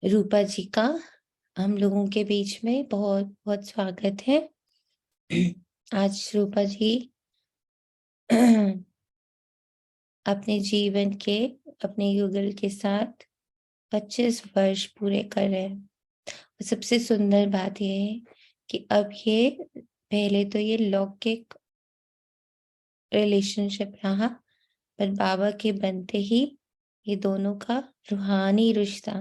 रूपा जी का हम लोगों के बीच में बहुत बहुत स्वागत है। आज रूपा जी अपने जीवन के अपने युगल के साथ 25 वर्ष पूरे कर रहे हैं। सबसे सुंदर बात यह है कि अब ये पहले तो ये लौकिक रिलेशनशिप रहा, पर बाबा के बनते ही ये दोनों का रूहानी रिश्ता,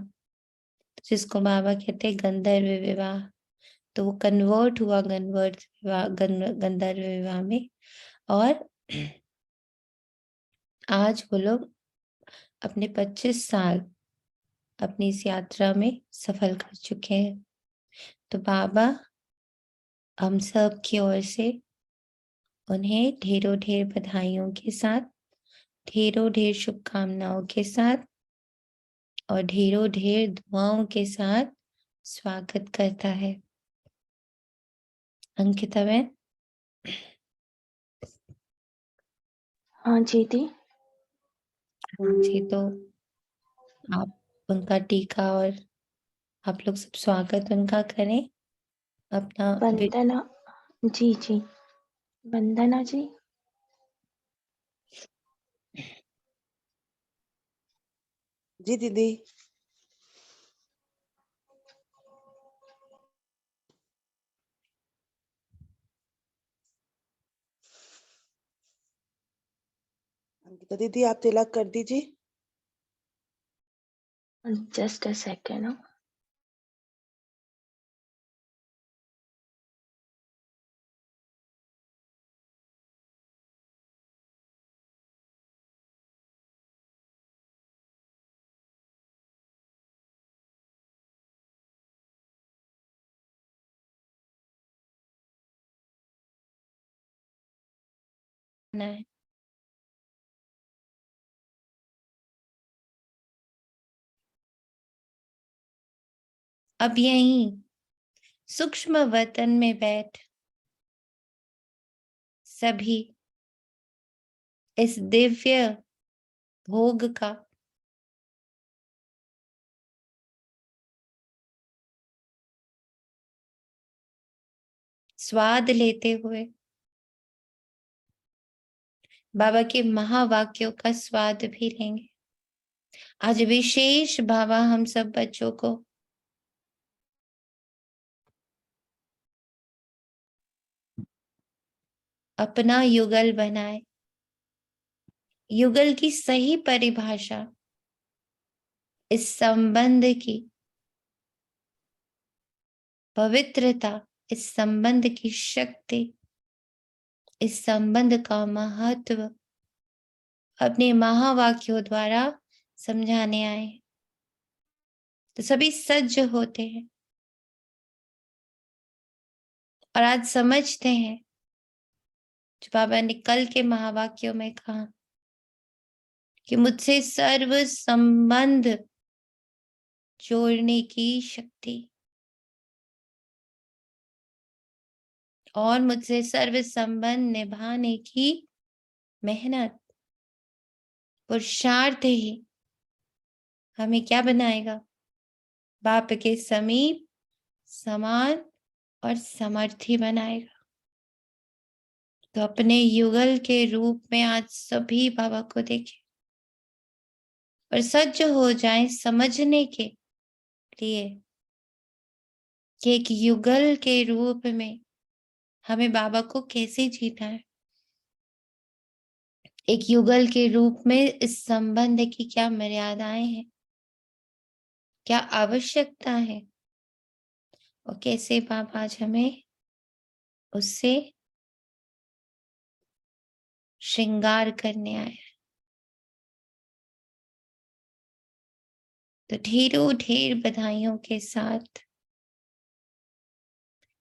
जिसको बाबा कहते हैं गंधर्व विवाह, तो वो कन्वर्ट हुआ गंधर्व विवाह में। और आज वो लोग अपने 25 साल अपनी इस यात्रा में सफल कर चुके हैं। तो बाबा हम सब की ओर से उन्हें ढेरों ढेर बधाइयों के साथ, ढेरों ढेर शुभकामनाओं के साथ और ढेरों ढेर दुआओं के साथ स्वागत करता है। अंकिता बहन। हाँ जी दी। जी, तो आप उनका टीका और आप लोग सब स्वागत उनका करें। अपना वंदना जी जी, वंदना जी। जी दीदी। अंकिता दीदी आप तिलक कर दीजिए। Just a second. है अब यहीं सूक्ष्म वतन में बैठ सभी इस दिव्य भोग का स्वाद लेते हुए, बाबा के महावाक्यों का स्वाद भी लेंगे। आज विशेष बाबा हम सब बच्चों को अपना युगल बनाए। युगल की सही परिभाषा, इस संबंध की पवित्रता, इस संबंध की शक्ति, इस संबंध का महत्व अपने महावाक्यों द्वारा समझाने आए। तो सभी सज्ज होते हैं और आज समझते हैं जो बाबा ने कल के महावाक्यों में कहा कि मुझसे सर्व संबंध जोड़ने की शक्ति और मुझसे सर्व संबंध निभाने की मेहनत, पुरुषार्थ ही हमें क्या बनाएगा? बाप के समीप, समान और समर्थी बनाएगा। तो अपने युगल के रूप में आज सभी बाबा को देखें और सज्ज हो जाएं समझने के लिए कि एक युगल के रूप में हमें बाबा को कैसे जीना है। एक युगल के रूप में इस संबंध की क्या मर्यादाएं हैं, क्या आवश्यकता है और कैसे बाबा आज हमें उससे श्रृंगार करने आए। तो ढेरों ढेर बधाइयों के साथ,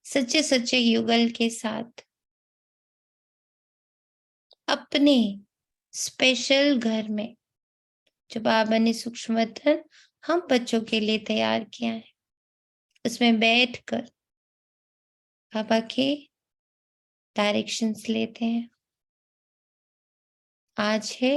सच्चे सच्चे युगल के साथ अपने स्पेशल घर में जो बाबा ने सूक्ष्म वतन हम बच्चों के लिए तैयार किया है, उसमें बैठकर बाबा के डायरेक्शंस लेते हैं। आज है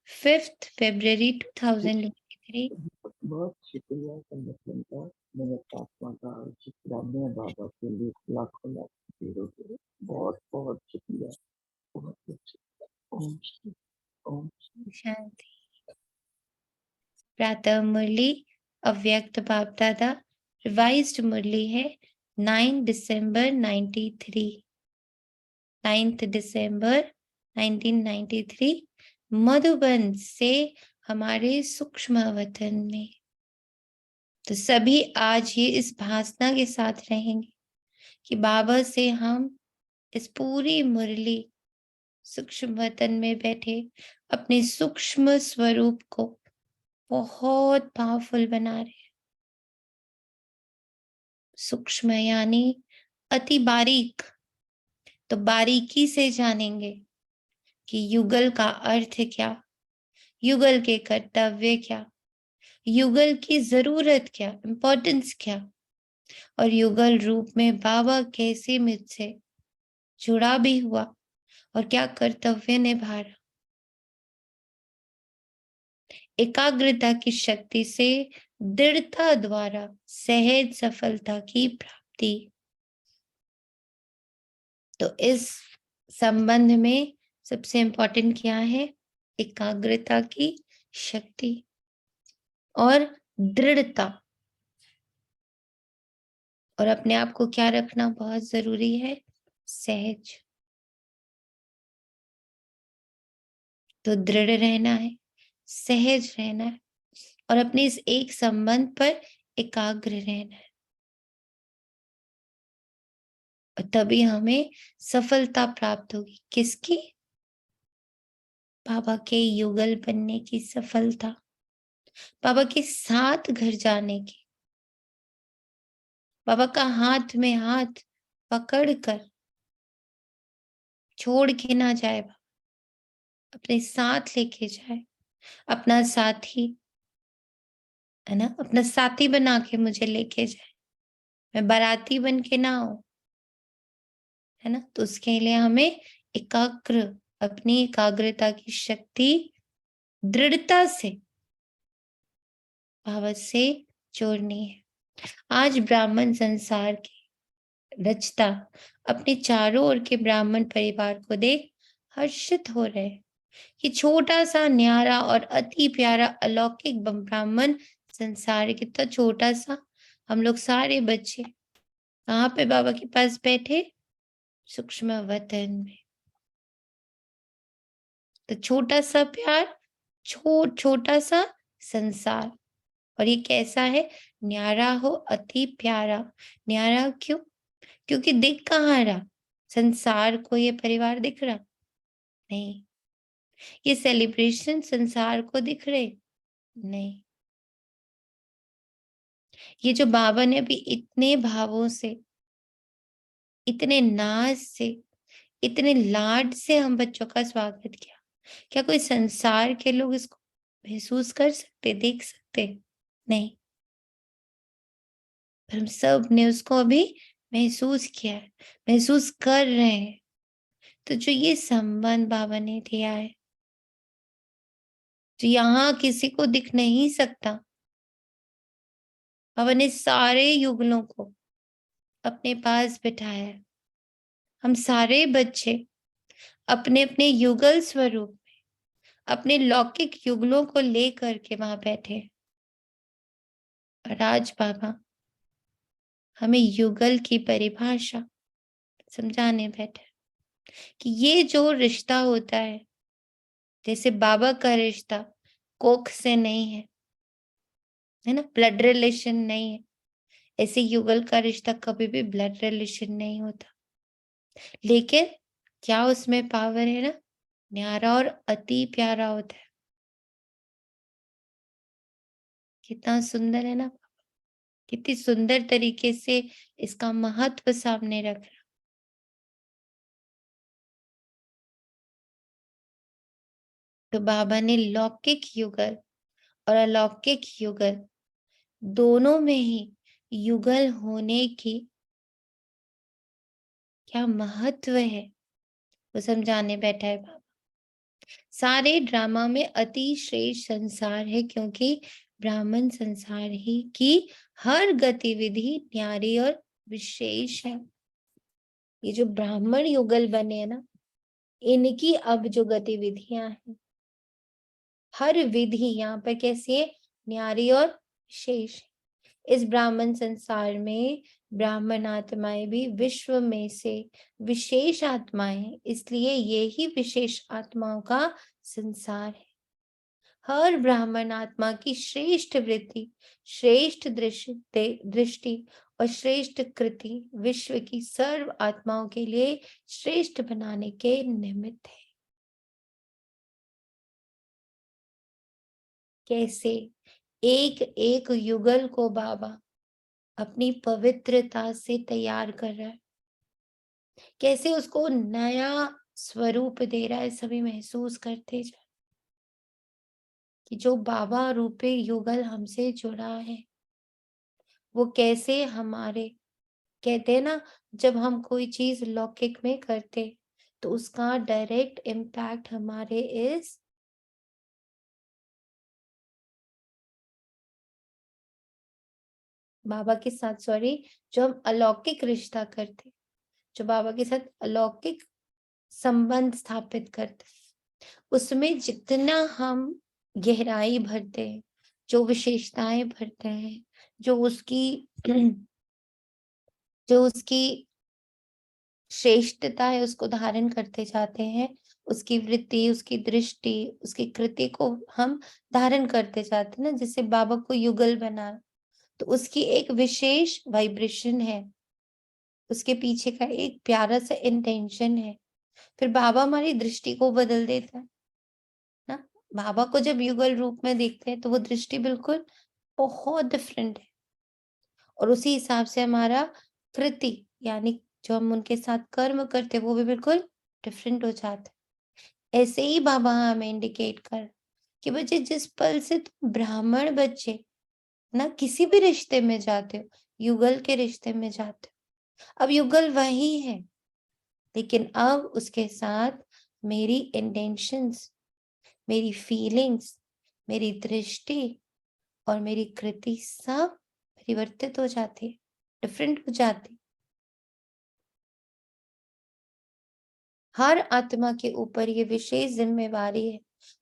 5 फरवरी 2023। बहुत शुक्रिया संगठन का, मेरे आत्मा का शुक्राना बाबा के लिए लाखों लाख रुपये। बहुत बहुत शुक्रिया, बहुत बहुत शुक्रिया। ओम श्री ओम शांति। प्रातः मुरली अव्यक्त बाप दादा, रिवाइज्ड मुरली है 9 दिसंबर 93, 9 दिसंबर 1993, मधुबन से हमारे सूक्ष्म वतन में। तो सभी आज ये इस भासना के साथ रहेंगे कि बाबा से हम इस पूरी मुरली सूक्ष्म वतन में बैठे अपने सूक्ष्म स्वरूप को बहुत पावरफुल बना रहे हैं। सूक्ष्म यानी अति बारीक। तो बारीकी से जानेंगे कि युगल का अर्थ क्या, युगल के कर्तव्य क्या, युगल की जरूरत क्या, इम्पोर्टेंस क्या, और युगल रूप में बाबा कैसे मुझसे जुड़ा भी हुआ और क्या कर्तव्य निभा रहा। एकाग्रता की शक्ति से दृढ़ता द्वारा सहज सफलता की प्राप्ति। तो इस संबंध में सबसे इंपॉर्टेंट क्या है? एकाग्रता की शक्ति और दृढ़ता। और अपने आप को क्या रखना बहुत जरूरी है? सहज। तो दृढ़ रहना है, सहज रहना है और अपने इस एक संबंध पर एकाग्र रहना है, और तभी हमें सफलता प्राप्त होगी। किसकी? बाबा के युगल बनने की सफलता, बाबा के साथ घर जाने की, बाबा का हाथ में हाथ पकड़कर छोड़ के ना जाए, बाबा अपने साथ लेके जाए, अपना साथी है ना, अपना साथी बना के मुझे लेके जाए, मैं बाराती बन के ना आऊं, है ना। तो उसके लिए हमें एकाग्र, अपनी एकाग्रता की शक्ति दृढ़ता से बाबा से जोड़नी है। आज ब्राह्मण संसार के रचता अपने चारों ओर के ब्राह्मण परिवार को देख हर्षित हो रहे हैं कि छोटा सा न्यारा और अति प्यारा अलौकिक ब्राह्मण संसार कितना छोटा सा, हम लोग सारे बच्चे कहाँ पे बाबा के पास बैठे? सूक्ष्म वतन में। तो छोटा सा प्यार, छोटा सा संसार। और ये कैसा है? न्यारा हो, अति प्यारा। न्यारा क्यों? क्योंकि दिख कहाँ रहा? संसार को ये परिवार दिख रहा नहीं, ये सेलिब्रेशन संसार को दिख रहे नहीं। ये जो बाबा ने अभी इतने भावों से, इतने नाज से, इतने लाड से हम बच्चों का स्वागत किया, क्या कोई संसार के लोग इसको महसूस कर सकते, देख सकते? नहीं। पर हम सब ने उसको अभी महसूस किया है, महसूस कर रहे हैं। तो जो ये संबंध बाबा ने दिया है, जो यहाँ किसी को दिख नहीं सकता, बाबा ने सारे युगलों को अपने पास बिठाया है। हम सारे बच्चे अपने अपने युगल स्वरूप में अपने लौकिक युगलों को लेकर के वहां बैठे। और आज बाबा हमें युगल की परिभाषा समझाने बैठे कि ये जो रिश्ता होता है, जैसे बाबा का रिश्ता कोख से नहीं है ना, ब्लड रिलेशन नहीं है, ऐसे युगल का रिश्ता कभी भी ब्लड रिलेशन नहीं होता। लेकिन क्या उसमें पावर है ना, न्यारा और अति प्यारा होता है। कितना सुंदर है ना, कितनी सुंदर तरीके से इसका महत्व सामने रख रहा। तो बाबा ने लौकिक युगल और अलौकिक युगल दोनों में ही युगल होने की क्या महत्व है वो समझाने बैठा है बाबा। सारे ड्रामा में अति श्रेष्ठ संसार है, क्योंकि ब्राह्मण संसार ही की हर गतिविधि न्यारी और विशेष है। ये जो ब्राह्मण युगल बने हैं ना, इनकी अब जो गतिविधियां हैं, हर विधि यहाँ पर कैसी है? न्यारी और विशेष। इस ब्राह्मण संसार में ब्राह्मण आत्माएं भी विश्व में से विशेष आत्माएं हैं, इसलिए ये ही विशेष आत्माओं का संसार है। हर ब्राह्मण आत्मा की श्रेष्ठ वृत्ति, श्रेष्ठ दृष्टि और श्रेष्ठ कृति विश्व की सर्व आत्माओं के लिए श्रेष्ठ बनाने के निमित्त है। कैसे? एक एक युगल को बाबा अपनी पवित्रता से तैयार कर रहा है, कैसे उसको नया स्वरूप दे रहा है। सभी महसूस करते जाए कि जो बाबा रूपी युगल हमसे जुड़ा है, वो कैसे हमारे, कहते हैं ना, जब हम कोई चीज लौकिक में करते तो उसका डायरेक्ट इम्पैक्ट हमारे इस बाबा के साथ, सॉरी, जो हम अलौकिक रिश्ता करते, जो बाबा के साथ अलौकिक संबंध स्थापित करते, उसमें जितना हम गहराई भरते हैं, जो विशेषताएं भरते हैं, जो उसकी श्रेष्ठता है, उसको धारण करते जाते हैं, उसकी वृत्ति, उसकी दृष्टि, उसकी कृति को हम धारण करते जाते हैं ना, जिससे बाबा को युगल बना, तो उसकी एक विशेष वाइब्रेशन है, उसके पीछे का एक प्यारा सा इंटेंशन है। फिर बाबा हमारी दृष्टि को बदल देता है ना। बाबा को जब युगल रूप में देखते हैं तो वो दृष्टि बिल्कुल बहुत डिफरेंट है, और उसी हिसाब से हमारा कृति, यानी जो हम उनके साथ कर्म करते हैं, वो भी बिल्कुल डिफरेंट हो जाता है। ऐसे ही बाबा हमें इंडिकेट कर कि बच्चे, जिस पल से तुम ब्राह्मण बच्चे ना किसी भी रिश्ते में जाते हो, युगल के रिश्ते में जाते हो, अब युगल वही है, लेकिन अब उसके साथ मेरी इंटेंशंस, मेरी फीलिंग्स, मेरी दृष्टि और मेरी कृति सब परिवर्तित हो जाती है, डिफरेंट हो जाती। हर आत्मा के ऊपर ये विशेष जिम्मेवारी है,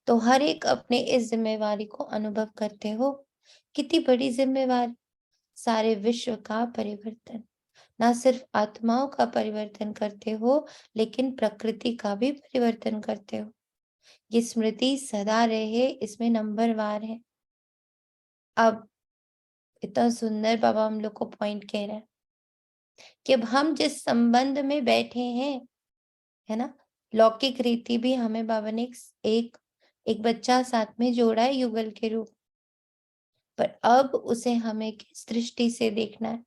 तो हर एक अपने इस जिम्मेवारी को अनुभव करते हो। कितनी बड़ी जिम्मेवारी! सारे विश्व का परिवर्तन, ना सिर्फ आत्माओं का परिवर्तन करते हो, लेकिन प्रकृति का भी परिवर्तन करते हो। ये स्मृति सदा रहे, इसमें नंबरवार है। अब इतना सुंदर बाबा हम लोग को पॉइंट कह रहा है कि अब हम जिस संबंध में बैठे हैं, है ना, लौकिक रीति भी हमें बाबा ने एक बच्चा साथ में जोड़ा है युगल के रूप, पर अब उसे हमें किस दृष्टि से देखना है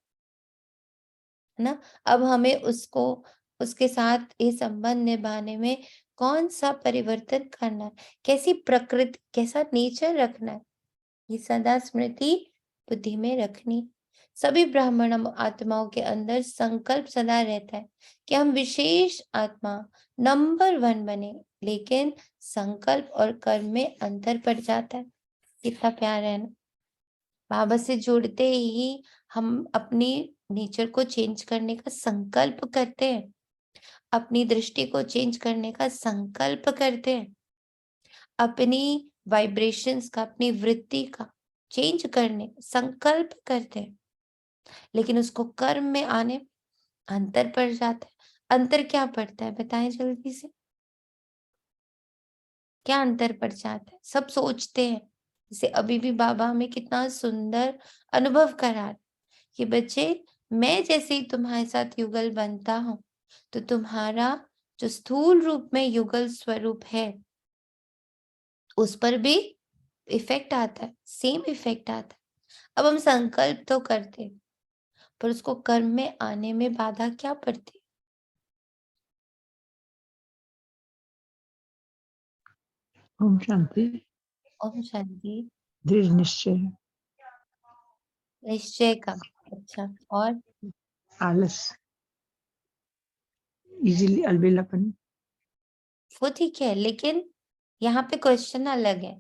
ना। अब हमें उसको, उसके साथ ये संबंध निभाने में कौन सा परिवर्तन करना है, कैसी प्रकृति, कैसा नेचर रखना है, ये सदा स्मृति बुद्धि में रखनी। सभी ब्राह्मण आत्माओं के अंदर संकल्प सदा रहता है कि हम विशेष आत्मा नंबर 1 बने, लेकिन संकल्प और कर्म में अंतर पड़ जाता है। कितना प्यार है ना। बाबा से जुड़ते ही हम अपनी नेचर को चेंज करने का संकल्प करते हैं, अपनी दृष्टि को चेंज करने का संकल्प करते हैं, अपनी वाइब्रेशंस का, अपनी वृत्ति का चेंज करने का संकल्प करते हैं, लेकिन उसको कर्म में आने में अंतर पड़ जाता है। अंतर क्या पड़ता है बताएं जल्दी से, क्या अंतर पड़ जाता है? सब सोचते हैं, जैसे अभी भी बाबा हमें कितना सुंदर अनुभव करा रहे कि बच्चे, मैं जैसे ही तुम्हारे साथ युगल बनता हूँ, तो तुम्हारा जो स्थूल रूप में युगल स्वरूप है, उस पर भी इफेक्ट आता है, सेम इफेक्ट आता है। अब हम संकल्प तो करते हैं, पर उसको कर्म में आने में बाधा क्या पड़ती? ओम शांति। ओम शांति। दृढ़ निश्चय, निश्चय का, अच्छा, और आलस, इजीली अलबेलापन। वो ठीक है, लेकिन यहाँ पे क्वेश्चन अलग है।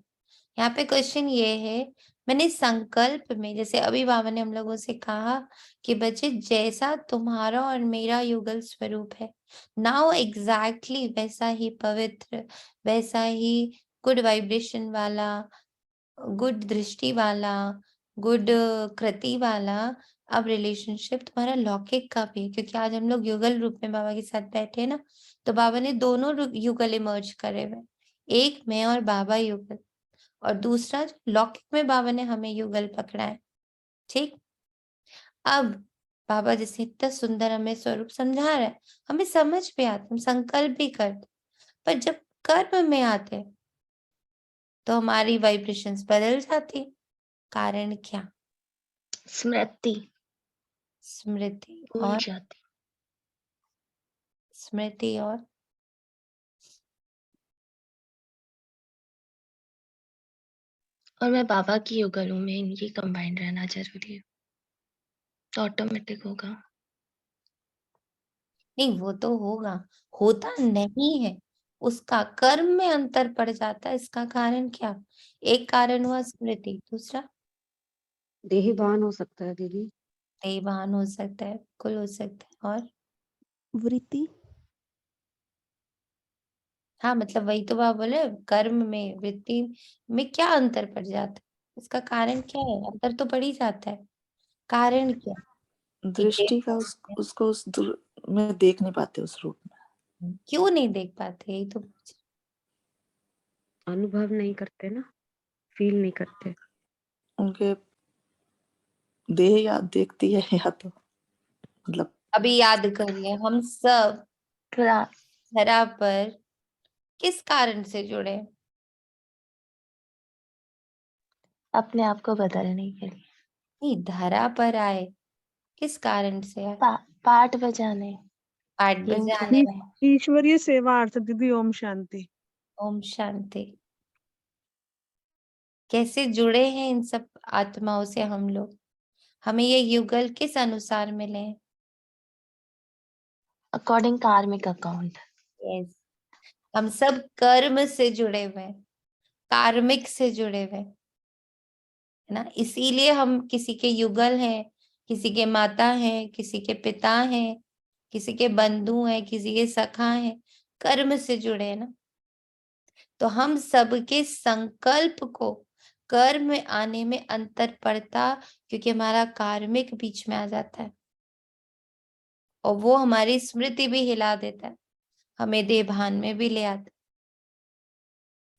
यहाँ पे क्वेश्चन ये है, मैंने संकल्प में, जैसे अभी बाबा ने हम लोगों से कहा कि बच्चे जैसा तुम्हारा और मेरा युगल स्वरूप है, नाउ एग्जैक्टली वैसा ही पवित्र, वैसा ही गुड वाइब्रेशन वाला, गुड दृष्टि वाला, गुड कृति वाला अब रिलेशनशिप तुम्हारा लौकिक का भी है। क्योंकि आज हम लोग युगल रूप में बाबा के साथ बैठे हैं ना, तो बाबा ने दोनों युगल इमर्ज करे हुए, एक मैं और बाबा युगल, और दूसरा जो लौकिक में बाबा ने हमें युगल पकड़ा है। ठीक, अब बाबा जैसे इतना सुंदर हमें स्वरूप समझा रहा है, हमें समझ भी आता, हम संकल्प भी करते, पर जब कर्म में आते तो हमारी वाइब्रेशंस बदल जाती। कारण क्या? स्मृति स्मृति भूल और जाती। स्मृति और मैं बाबा की युगल हूँ, में इनकी कंबाइंड रहना जरूरी है, तो ऑटोमेटिक होगा। नहीं, वो तो होगा, होता नहीं है, उसका कर्म में अंतर पड़ जाता है। इसका कारण क्या? एक कारण हुआ स्मृति, दूसरा देहभान हो सकता है दीदी। देवान हो सकता है, कुल हो सकता है, और वृत्ति। हाँ, मतलब वही तो बात बोले, कर्म में वृत्ति में क्या अंतर पड़ जाता है, इसका कारण क्या है? अंतर तो पड़ ही जाता है, कारण क्या? कि दृष्टि का उसको में देख नहीं पाते उस रूप में। क्यों नहीं देख पाते, यही तो अनुभव नहीं करते ना, फील नहीं करते। उनके देह या देखती है या तो मतलब अभी याद करिए, हम सब धरा पर किस कारण से जुड़े? अपने आप को बदलने के लिए। नहीं, धरा पर आए किस कारण से आए? पाठ बजाने, पाठ बजाने। ईश्वरीय सेवार्थ दीदी। ओम शांति। ओम शांति। कैसे जुड़े हैं इन सब आत्माओं से हम लोग? हमें ये युगल किस अनुसार मिले हैं? अकॉर्डिंग कार्मिक अकाउंट। यस, हम सब कर्म से जुड़े हुए हैं, कार्मिक से जुड़े हुए हैं, है ना। इसीलिए हम किसी के युगल हैं, किसी के माता हैं, किसी के पिता हैं, किसी के बंधु हैं, किसी के सखा हैं, कर्म से जुड़े हैं ना। तो हम सबके संकल्प को कर्म में आने में अंतर पड़ता, क्योंकि हमारा कार्मिक बीच में आ जाता है, और वो हमारी स्मृति भी हिला देता है, हमें देभान में भी ले आता है।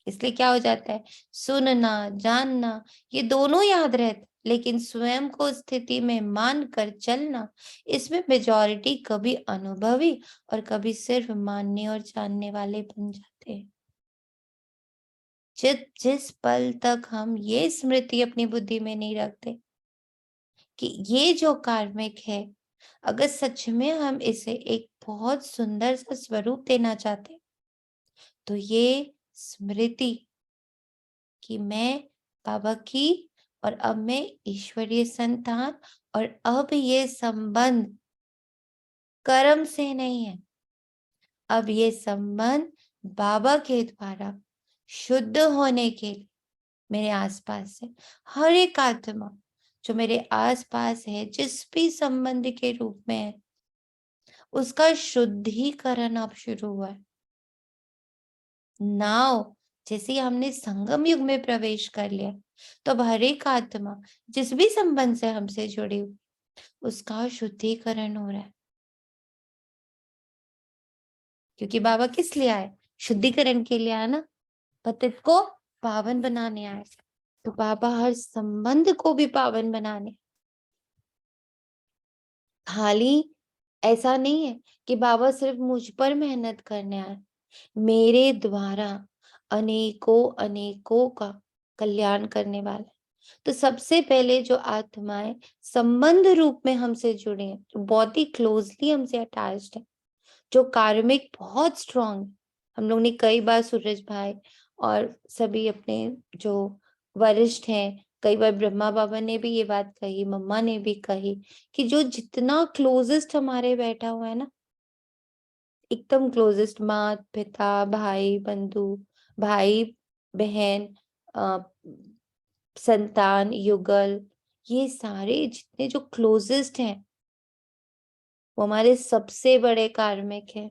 इसलिए क्या हो जाता है, सुनना जानना ये दोनों याद रहते, लेकिन स्वयं को स्थिति में मान कर चलना, इसमें मेजॉरिटी कभी अनुभवी और कभी सिर्फ मानने और जानने वाले बन जाते हैं। जिस पल तक हम ये स्मृति अपनी बुद्धि में नहीं रखते कि ये जो कार्मिक है, अगर सच में हम इसे एक बहुत सुंदर सा स्वरूप देना चाहते, तो ये स्मृति कि मैं बाबा की और अब मैं ईश्वरीय संतान, और अब ये संबंध कर्म से नहीं है, अब ये संबंध बाबा के द्वारा शुद्ध होने के लिए मेरे आसपास है। हर एक आत्मा जो मेरे आसपास है, जिस भी संबंध के रूप में है, उसका शुद्धिकरण अब शुरू हुआ है। नाउ जैसे ही हमने संगम युग में प्रवेश कर लिया, तो अब हर एक आत्मा जिस भी संबंध से हमसे जुड़ी हुई, उसका शुद्धिकरण हो रहा है। क्योंकि बाबा किस लिए आए? शुद्धिकरण के लिए आया ना, पतित को पावन बनाने आए। तो बाबा हर संबंध को भी पावन बनाने, खाली ऐसा नहीं है कि बाबा सिर्फ मुझ पर मेहनत करने आए, मेरे द्वारा अनेकों अनेकों का कल्याण करने वाला है। तो सबसे पहले जो आत्माएं संबंध रूप में हमसे जुड़े हैं, जो बहुत ही क्लोजली हमसे अटैच्ड है, जो कार्मिक बहुत स्ट्रांग, हम लोग ने कई बार सूरज भाई और सभी अपने जो वरिष्ठ हैं, कई बार ब्रह्मा बाबा ने भी ये बात कही, मम्मा ने भी कही, कि जो जितना क्लोजेस्ट हमारे बैठा हुआ है ना, एकदम क्लोजेस्ट, माँ पिता भाई बंधु भाई बहन, संतान, युगल, ये सारे जितने जो क्लोजेस्ट हैं वो हमारे सबसे बड़े कार्मिक हैं।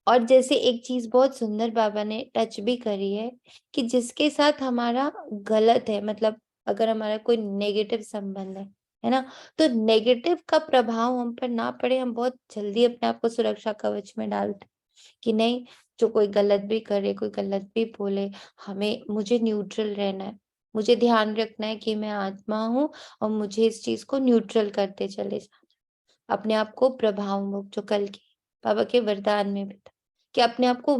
और जैसे एक चीज बहुत सुंदर बाबा ने टच भी करी है कि जिसके साथ हमारा गलत है, मतलब अगर हमारा कोई नेगेटिव संबंध है ना, तो नेगेटिव का प्रभाव हम पर ना पड़े, हम बहुत जल्दी अपने आप को सुरक्षा कवच में डालते कि नहीं, जो कोई गलत भी करे, कोई गलत भी बोले, मुझे न्यूट्रल रहना है, मुझे ध्यान रखना है कि मैं आत्मा हूँ और मुझे इस चीज को न्यूट्रल करते चले जाना, अपने आप को प्रभाव मुक्त, जो कल की बाबा के वरदान में भी था कि अपने आप को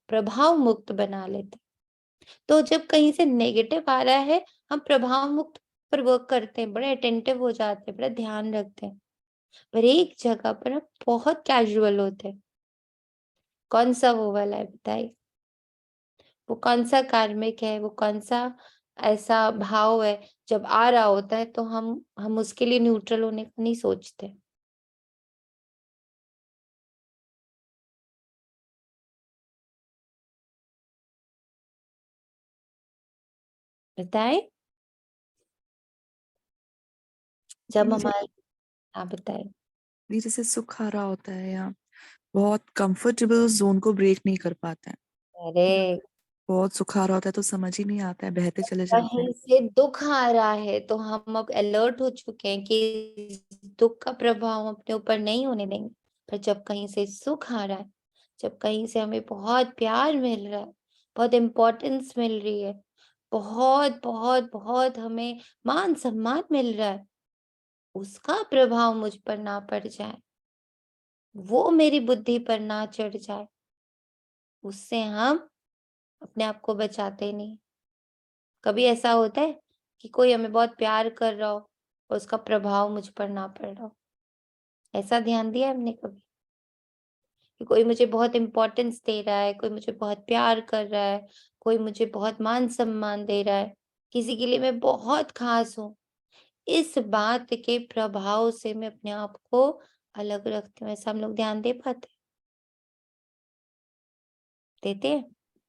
प्रभाव मुक्त बना लेते। तो जब कहीं से नेगेटिव आ रहा है, हम प्रभाव मुक्त पर वर्क करते हैं, बड़े अटेंटिव हो जाते हैं, बड़ा ध्यान रखते हैं, पर एक जगह पर हम बहुत कैजुअल होते हैं। कौन सा वो वाला है बताइए? वो कौन सा कार्मिक है, वो कौन सा ऐसा भाव है जब आ रहा होता है तो हम उसके लिए न्यूट्रल होने का नहीं सोचते। बताए जब जी, हमारे, आप बताए। जी, जैसे सुख आ रहा होता है या बहुत कंफर्टेबल जोन को ब्रेक नहीं कर पाते हैं। अरे, बहुत सुख आ रहा होता है तो समझ ही नहीं आता है, बहते चले जाते कहीं हैं। से दुख आ रहा है तो हम अब अलर्ट हो चुके हैं कि इस दुख का प्रभाव हम अपने ऊपर नहीं होने देंगे। पर जब कहीं से सुख आ रहा है, जब कहीं से हमें बहुत प्यार मिल रहा है, बहुत इम्पोर्टेंस मिल रही है, बहुत बहुत बहुत हमें मान सम्मान मिल रहा है, उसका प्रभाव मुझ पर ना पड़ जाए, वो मेरी बुद्धि पर ना चढ़ जाए, उससे हम अपने आप को बचाते नहीं। कभी ऐसा होता है कि कोई हमें बहुत प्यार कर रहा हो और उसका प्रभाव मुझ पर ना पड़ रहा हो? ऐसा ध्यान दिया है हमने कभी कि कोई मुझे बहुत इम्पोर्टेंस दे रहा है, कोई मुझे बहुत प्यार कर रहा है, कोई मुझे बहुत मान सम्मान दे रहा है, किसी के लिए मैं बहुत खास हूँ, इस बात के प्रभाव से मैं अपने आप को अलग रखती हूँ। ऐसा हम लोग ध्यान दे पाते हैं? देते हैं?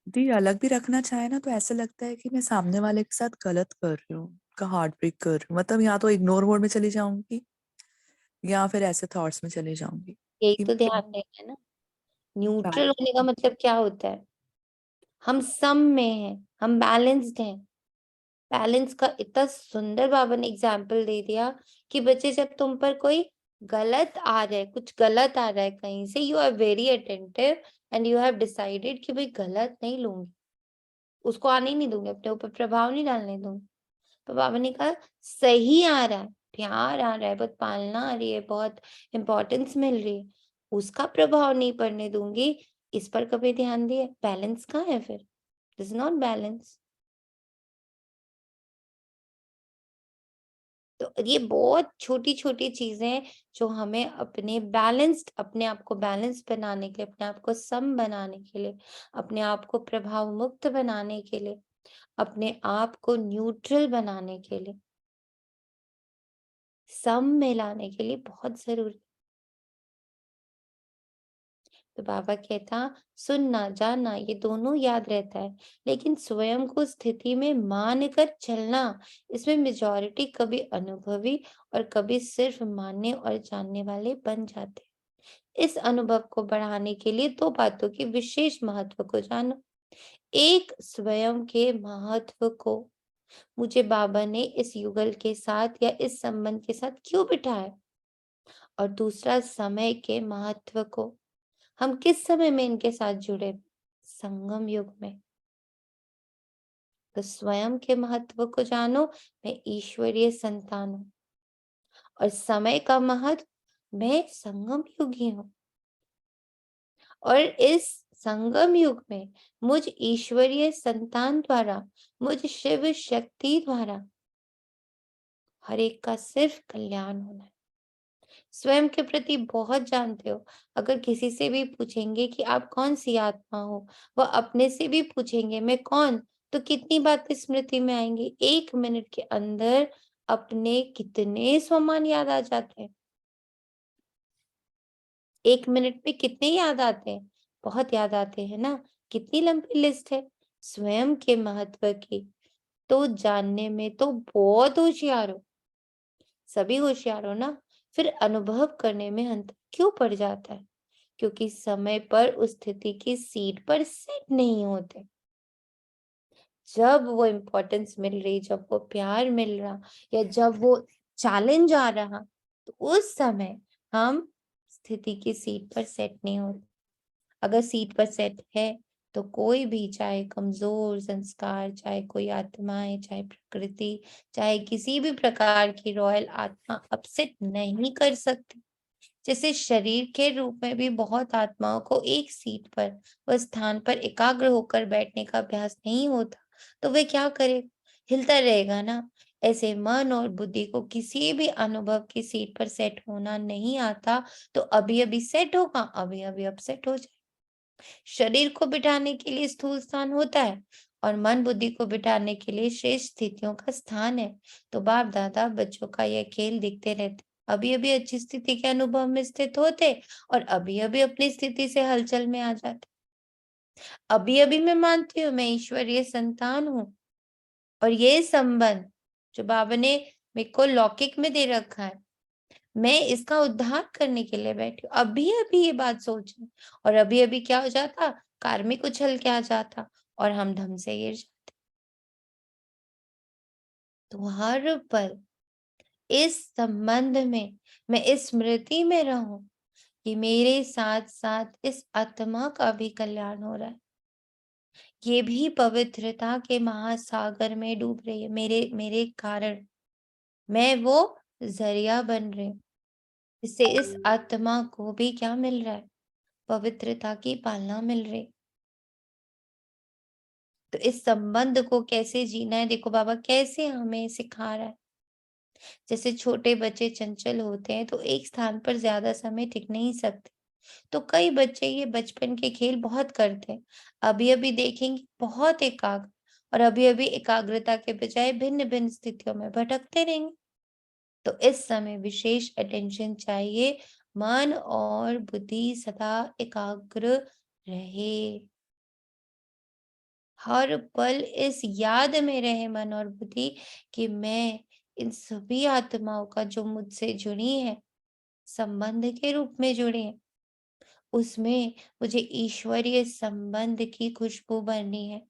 जी, अलग भी रखना चाहे ना तो ऐसा लगता है कि मैं सामने वाले के साथ गलत कर रही हूँ, का हार्ट ब्रेक कर रही हूँ। मतलब या तो इग्नोर मोड में चली जाऊंगी या फिर ऐसे थॉट्स में चली जाऊंगी यही कि तो ध्यान देना है ना। Neutral balance. होने का मतलब क्या होता है? हम सम में हैं, हम बैलेंस्ड हैं। बैलेंस का इतना सुंदर बाबा ने एग्जाम्पल दे दिया कि बच्चे, जब तुम पर कोई गलत आ रहा है, कुछ गलत आ रहा है कहीं से, you are very attentive and you have decided कि भाई गलत नहीं लूंगी, उसको आने ही नहीं दूंगी, अपने ऊपर प्रभाव नहीं डालने दूंगी। तो बाबा ने कहा सही आ रहा है, प्यार आ रहा है, बहुत पालना आ रही है, बहुत इंपॉर्टेंस मिल रही है, उसका प्रभाव नहीं पड़ने दूंगी, इस पर कभी ध्यान दिए? बैलेंस कहाँ है फिर? This is not balance. तो ये बहुत छोटी-छोटी चीज़ें हैं जो हमें अपने आप को बैलेंस बनाने के लिए, अपने आप को सम बनाने के लिए, अपने आप को प्रभाव मुक्त बनाने के लिए, अपने आप को न्यूट्रल बनाने के लिए, सम में लाने के लिए बहुत ज़रूरी। तो बाबा कहता, सुनना, जानना ये दोनों याद रहता है, लेकिन स्वयं को स्थिति में मानकर चलना, इसमें मेजॉरिटी कभी अनुभवी और कभी सिर्फ मानने और जानने वाले बन जाते हैं। इस अनुभव को बढ़ाने के लिए दो बातों के विशेष महत्व को जानो। एक, स्वयं के महत्व को, मुझे बाबा ने इस युगल के साथ या इस संबंध के साथ क्यों बिठाया, और दूसरा, समय के महत्व को, हम किस समय में इनके साथ जुड़े? संगम युग में। तो स्वयं के महत्व को जानो, मैं ईश्वरीय संतान हूँ, और समय का महत्व, मैं संगम युगी हूँ, और इस संगम युग में मुझ ईश्वरीय संतान द्वारा, मुझ शिव शक्ति द्वारा हर एक का सिर्फ कल्याण होना है। स्वयं के प्रति बहुत जानते हो। अगर किसी से भी पूछेंगे कि आप कौन सी आत्मा हो, वह अपने से भी पूछेंगे मैं कौन, तो कितनी बातें स्मृति में आएंगी? 1 मिनट के अंदर अपने कितने स्वमान याद आ जाते हैं? 1 मिनट में कितने याद आते हैं? बहुत याद आते हैं ना। कितनी लंबी लिस्ट है स्वयं के महत्व की, तो जानने में तो बहुत होशियार हो, सभी होशियार हो ना। फिर अनुभव करने में अंतर क्यों पड़ जाता है? क्योंकि समय पर उस स्थिति की सीट पर सेट नहीं होते। जब वो इम्पोर्टेंस मिल रही, जब वो प्यार मिल रहा, या जब वो चैलेंज आ रहा, तो उस समय हम स्थिति की सीट पर सेट नहीं होते। अगर सीट पर सेट है तो कोई भी, चाहे कमजोर संस्कार, चाहे कोई आत्माएं, चाहे प्रकृति, चाहे किसी भी प्रकार की रॉयल आत्मा अपसेट नहीं कर सकती। जैसे शरीर के रूप में भी बहुत आत्माओं को एक सीट पर व स्थान पर एकाग्र होकर बैठने का अभ्यास नहीं होता, तो वे क्या करेगा? हिलता रहेगा ना। ऐसे मन और बुद्धि को किसी भी अनुभव की सीट पर सेट होना नहीं आता, तो अभी अभी सेट होगा, अभी अभी अपसेट हो जाए। शरीर को बिठाने के लिए स्थूल स्थान होता है, और मन बुद्धि को बिठाने के लिए श्रेष्ठ स्थितियों का स्थान है। तो बाप दादा बच्चों का यह खेल दिखते रहते, अभी अभी अच्छी स्थिति के अनुभव में स्थित होते, और अभी अभी अपनी स्थिति से हलचल में आ जाते। अभी अभी मैं मानती हूँ मैं ईश्वरीय संतान हूँ, और ये संबंध जो बाबा ने मेरे को लौकिक में दे रखा है, मैं इसका उद्धार करने के लिए बैठी हूँ। अभी अभी ये बात सोची, और अभी अभी क्या हो जाता, कार्मिक उछल के आ जाता, और हम धम से गिर जाते। तो हर पल इस संबंध में, मैं इस स्मृति में रहूं कि मेरे साथ साथ इस आत्मा का भी कल्याण हो रहा है। ये भी पवित्रता के महासागर में डूब रही है मेरे कारण। मैं वो जरिया बन रही हूँ, इससे इस आत्मा को भी क्या मिल रहा है? पवित्रता की पालना मिल रही। तो इस संबंध को कैसे जीना है, देखो बाबा कैसे हमें सिखा रहा है। जैसे छोटे बच्चे चंचल होते हैं, तो एक स्थान पर ज्यादा समय टिक नहीं सकते। तो कई बच्चे ये बचपन के खेल बहुत करते हैं, अभी अभी देखेंगे बहुत एकाग्र, और अभी अभी एकाग्रता के बजाय भिन्न भिन्न स्थितियों में भटकते रहेंगे। तो इस समय विशेष अटेंशन चाहिए, मन और बुद्धि सदा एकाग्र रहे। हर पल इस याद में रहे मन और बुद्धि कि मैं इन सभी आत्माओं का जो मुझसे जुड़ी है, संबंध के रूप में जुड़े हैं, उसमें मुझे ईश्वरीय संबंध की खुशबू भरनी है।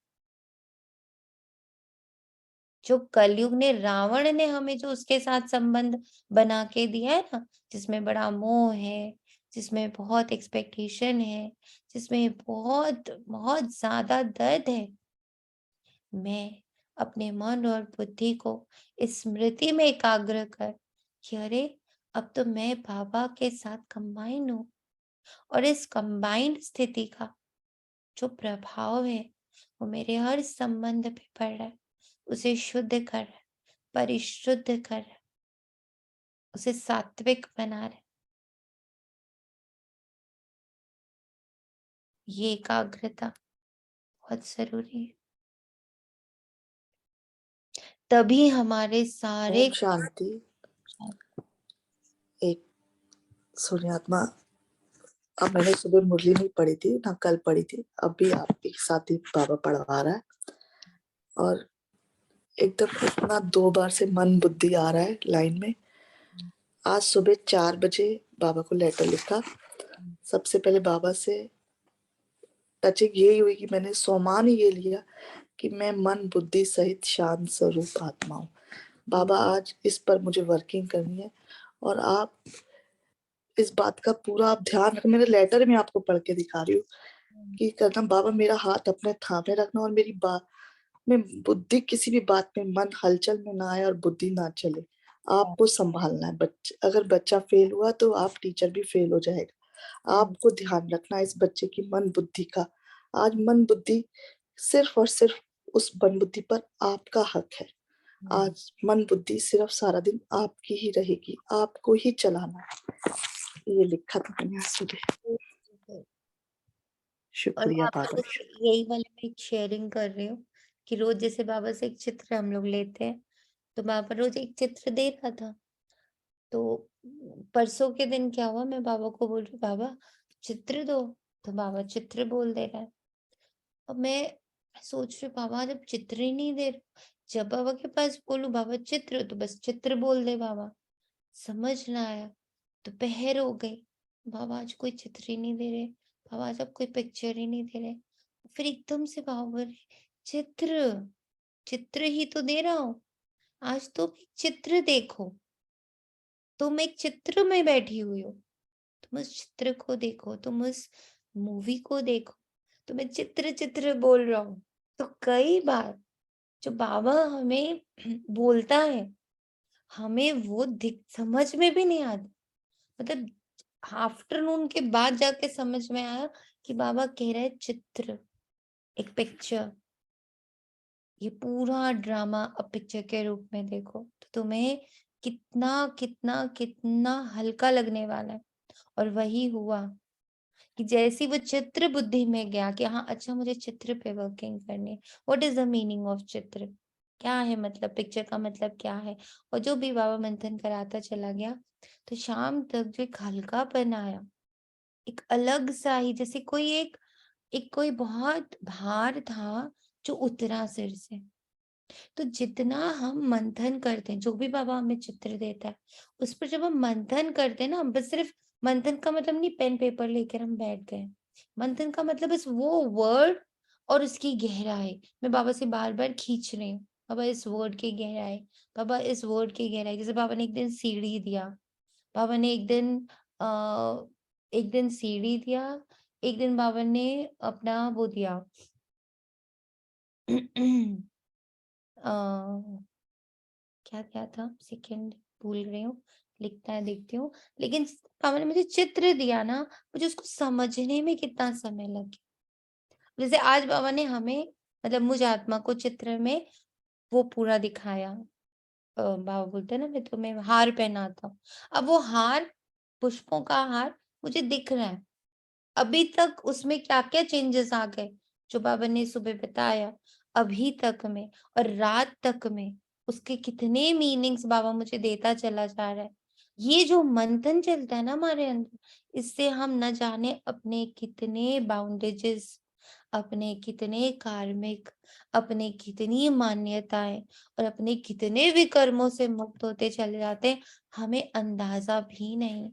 जो कलयुग ने, रावण ने हमें जो उसके साथ संबंध बना के दिया है ना, जिसमें बड़ा मोह है, जिसमें बहुत एक्सपेक्टेशन है, जिसमें बहुत बहुत ज्यादा दर्द है, मैं अपने मन और बुद्धि को इस स्मृति में एकाग्र कर कि अरे अब तो मैं बाबा के साथ कंबाइन हूँ, और इस कंबाइंड स्थिति का जो प्रभाव है वो मेरे हर संबंध पे पड़ रहा है, उसे शुद्ध कर रहा है, परिशुद्ध कर रहा है, उसे सात्विक बना रहा है। ये एकाग्रता बहुत जरूरी है, तभी हमारे सारे ओम शांति। एक शून्यात्मा, अब मैंने सुबह मुरली नहीं पढ़ी थी ना कल पढ़ी थी, अभी आपके साथ ही बाबा पढ़वा रहा है, और एकदम इतना 2 बार से मन बुद्धि आ रहा है लाइन में। आज सुबह 4 बजे बाबा को लेटर लिखा। सबसे पहले बाबा से टचिंग यही हुई कि मैंने सोमान ये लिया कि मैं मन बुद्धि सहित शांत स्वरूप आत्मा हूँ। बाबा आज इस पर मुझे वर्किंग करनी है, और आप इस बात का पूरा आप ध्यान रखें। मेरे लेटर में आपको पढ़ के दिखा रही हूँ कि करना बाबा, मेरा हाथ अपने थामे रखना, और मेरी बात में बुद्धि किसी भी बात में मन हलचल में ना आए और बुद्धि ना चले। आपको संभालना है। अगर बच्चा फेल हुआ तो आप टीचर भी फेल हो जाएगा। आपको ध्यान रखना है इस बच्चे की मन बुद्धि का। आज मन बुद्धि सिर्फ और सिर्फ उस मन बुद्धि पर आपका हक है। आज मन बुद्धि सिर्फ सारा दिन आपकी ही रहेगी, आपको ही चलाना है। ये लिखा था मैंने आज सुबह। और शुक्रिया बाबा बाबा। जैसे यही वाले मैं एक शेयरिंग कर रही हूँ कि रोज जैसे बाबा से एक चित्र हम लोग लेते हैं, तो बाबा रोज एक चित्र दे रहा था। तो परसों के दिन क्या हुआ, मैं बाबा को बोल रही हूँ बाबा चित्र दो, तो बाबा चित्र बोल दे रहा है। अब मैं सोच रही हूँ, बाबा जब चित्र ही नहीं दे रहे, जब बाबा के पास बोलूं बाबा चित्र, तो बस चित्र बोल दे बाबा। समझ ना आया। दोपहर हो गई, बाबा आज कोई चित्र ही नहीं दे रहे, बाबा आज आप कोई पिक्चर ही नहीं दे रहे। फिर एकदम से बाबा बोले, चित्र, चित्र ही तो दे रहा हूँ, आज तो चित्र देखो, तुम एक चित्र में बैठी हुई हो, तुम उस चित्र को देखो, तुम उस मूवी को देखो। तो मैं चित्र चित्र बोल रहा हूँ। तो कई बार जो बाबा हमें बोलता है, हमें वो दिख समझ में भी नहीं आता। मतलब आफ्टरनून के बाद जाके समझ में आया कि बाबा कह रहे हैं चित्र, एक पिक्चर। ये पूरा ड्रामा अब पिक्चर के रूप में देखो, तो तुम्हें कितना कितना कितना हल्का लगने वाला है। और वही हुआ कि जैसी वो चित्र बुद्धि में गया कि हाँ अच्छा, मुझे चित्र पे वर्किंग करनी है। What is the meaning of चित्र, क्या है मतलब पिक्चर का मतलब क्या है। और जो भी बाबा मंथन कराता चला गया, तो शाम तक जो एक हल्कापन आया, एक अलग सा ही, जैसे कोई एक एक कोई बहुत भार था जो उतरा सिर से। तो जितना हम मंथन करते हैं, जो भी बाबा हमें चित्र देता है, उस पर जब हम मंथन करते हैं ना, हम बस सिर्फ मंथन का मतलब नहीं पेन पेपर लेकर हम बैठ गए। मंथन का मतलब बस वो वर्ड और उसकी गहराई मैं बाबा से बार बार खींच रही हूँ। बाबा इस वर्ड की गहराई, बाबा इस वर्ड की गहराई। जैसे बाबा ने एक दिन सीढ़ी दिया, बाबा ने एक दिन सीढ़ी दिया, एक दिन बाबा ने अपना वो दिया क्या क्या था, सेकंड भूल रही हूँ, लिखता है देखती हूँ। लेकिन बाबा ने मुझे चित्र दिया ना, मुझे उसको समझने में कितना समय लग गया। जैसे आज बाबा ने हमें, मतलब मुझ आत्मा को चित्र में वो पूरा दिखाया। बाबा बोलते हैं ना, मैं तुम्हें हार पहनाता हूँ। अब वो हार, पुष्पों का हार मुझे दिख रहा है। अभी तक उसमें क्या-क्या चेंजेस आ गए, जो बाबा ने सुबह बताया, अभी तक में और रात तक में उसके कितने मीनिंग्स बाबा मुझे देता चला जा रहा है। ये जो मंथन चलता है ना हमारे अंदर, इससे हम न जाने अपने कितने बाउंडेजेस, अपने कितने कार्मिक, अपने कितनी मान्यताएं और अपने कितने विकर्मों से मुक्त होते चले जाते हैं, हमें अंदाजा भी नहीं।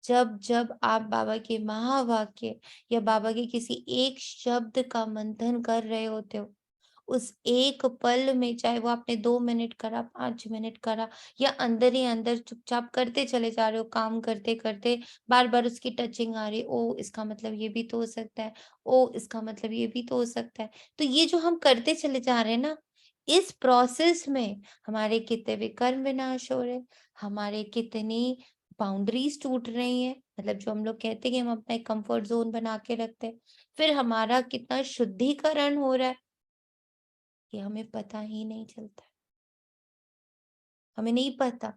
जब जब आप बाबा के महावाक्य या बाबा के किसी एक शब्द का मंथन कर रहे होते हो, उस एक पल में, चाहे वो आपने 2 मिनट करा, 5 मिनट करा, या अंदर ही अंदर चुपचाप करते चले जा रहे हो, काम करते-करते बार-बार उसकी टचिंग आ रही है, ओह! इसका मतलब ये भी तो हो सकता है, ओह! इसका मतलब ये भी तो हो सकता है। तो ये जो हम करते चले जा रहे हैं ना, इस प्रोसेस में हमारे कितने विकर्म विनाश हो रहे हैं, हमारे कितनी बाउंड्रीज टूट रही हैं, मतलब जो हम लोग कहते हैं कि हम अपना एक कंफर्ट ज़ोन बना के रखते हैं, फिर हमारा कितना शुद्धिकरण हो रहा है, ये हमें पता ही नहीं चलता है। हमें नहीं पता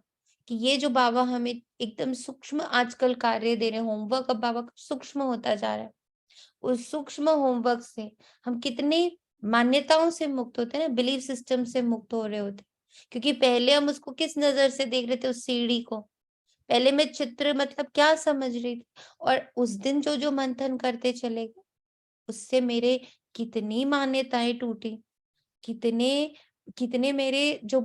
कि ये जो बाबा हमें एकदम सूक्ष्म आजकल कार्य दे रहे हैं, होमवर्क अब बाबा का सूक्ष्म होता जा रहा है। उस सूक्ष्म होमवर्क से हम कितने मान्यताओं से मुक्त होते हैं ना, बिलीफ सिस्टम से मुक्त हो रहे होते हैं। क्योंकि पहले हम उसको किस नज़र से देख रहे थे, उस सीढ़ी को। पहले मैं चित्र मतलब क्या समझ रही थी, और उस दिन जो-जो मंथन करते चले गए, उससे मेरे कितनी मान्यताएँ टूटी, कितने कितने मेरे जो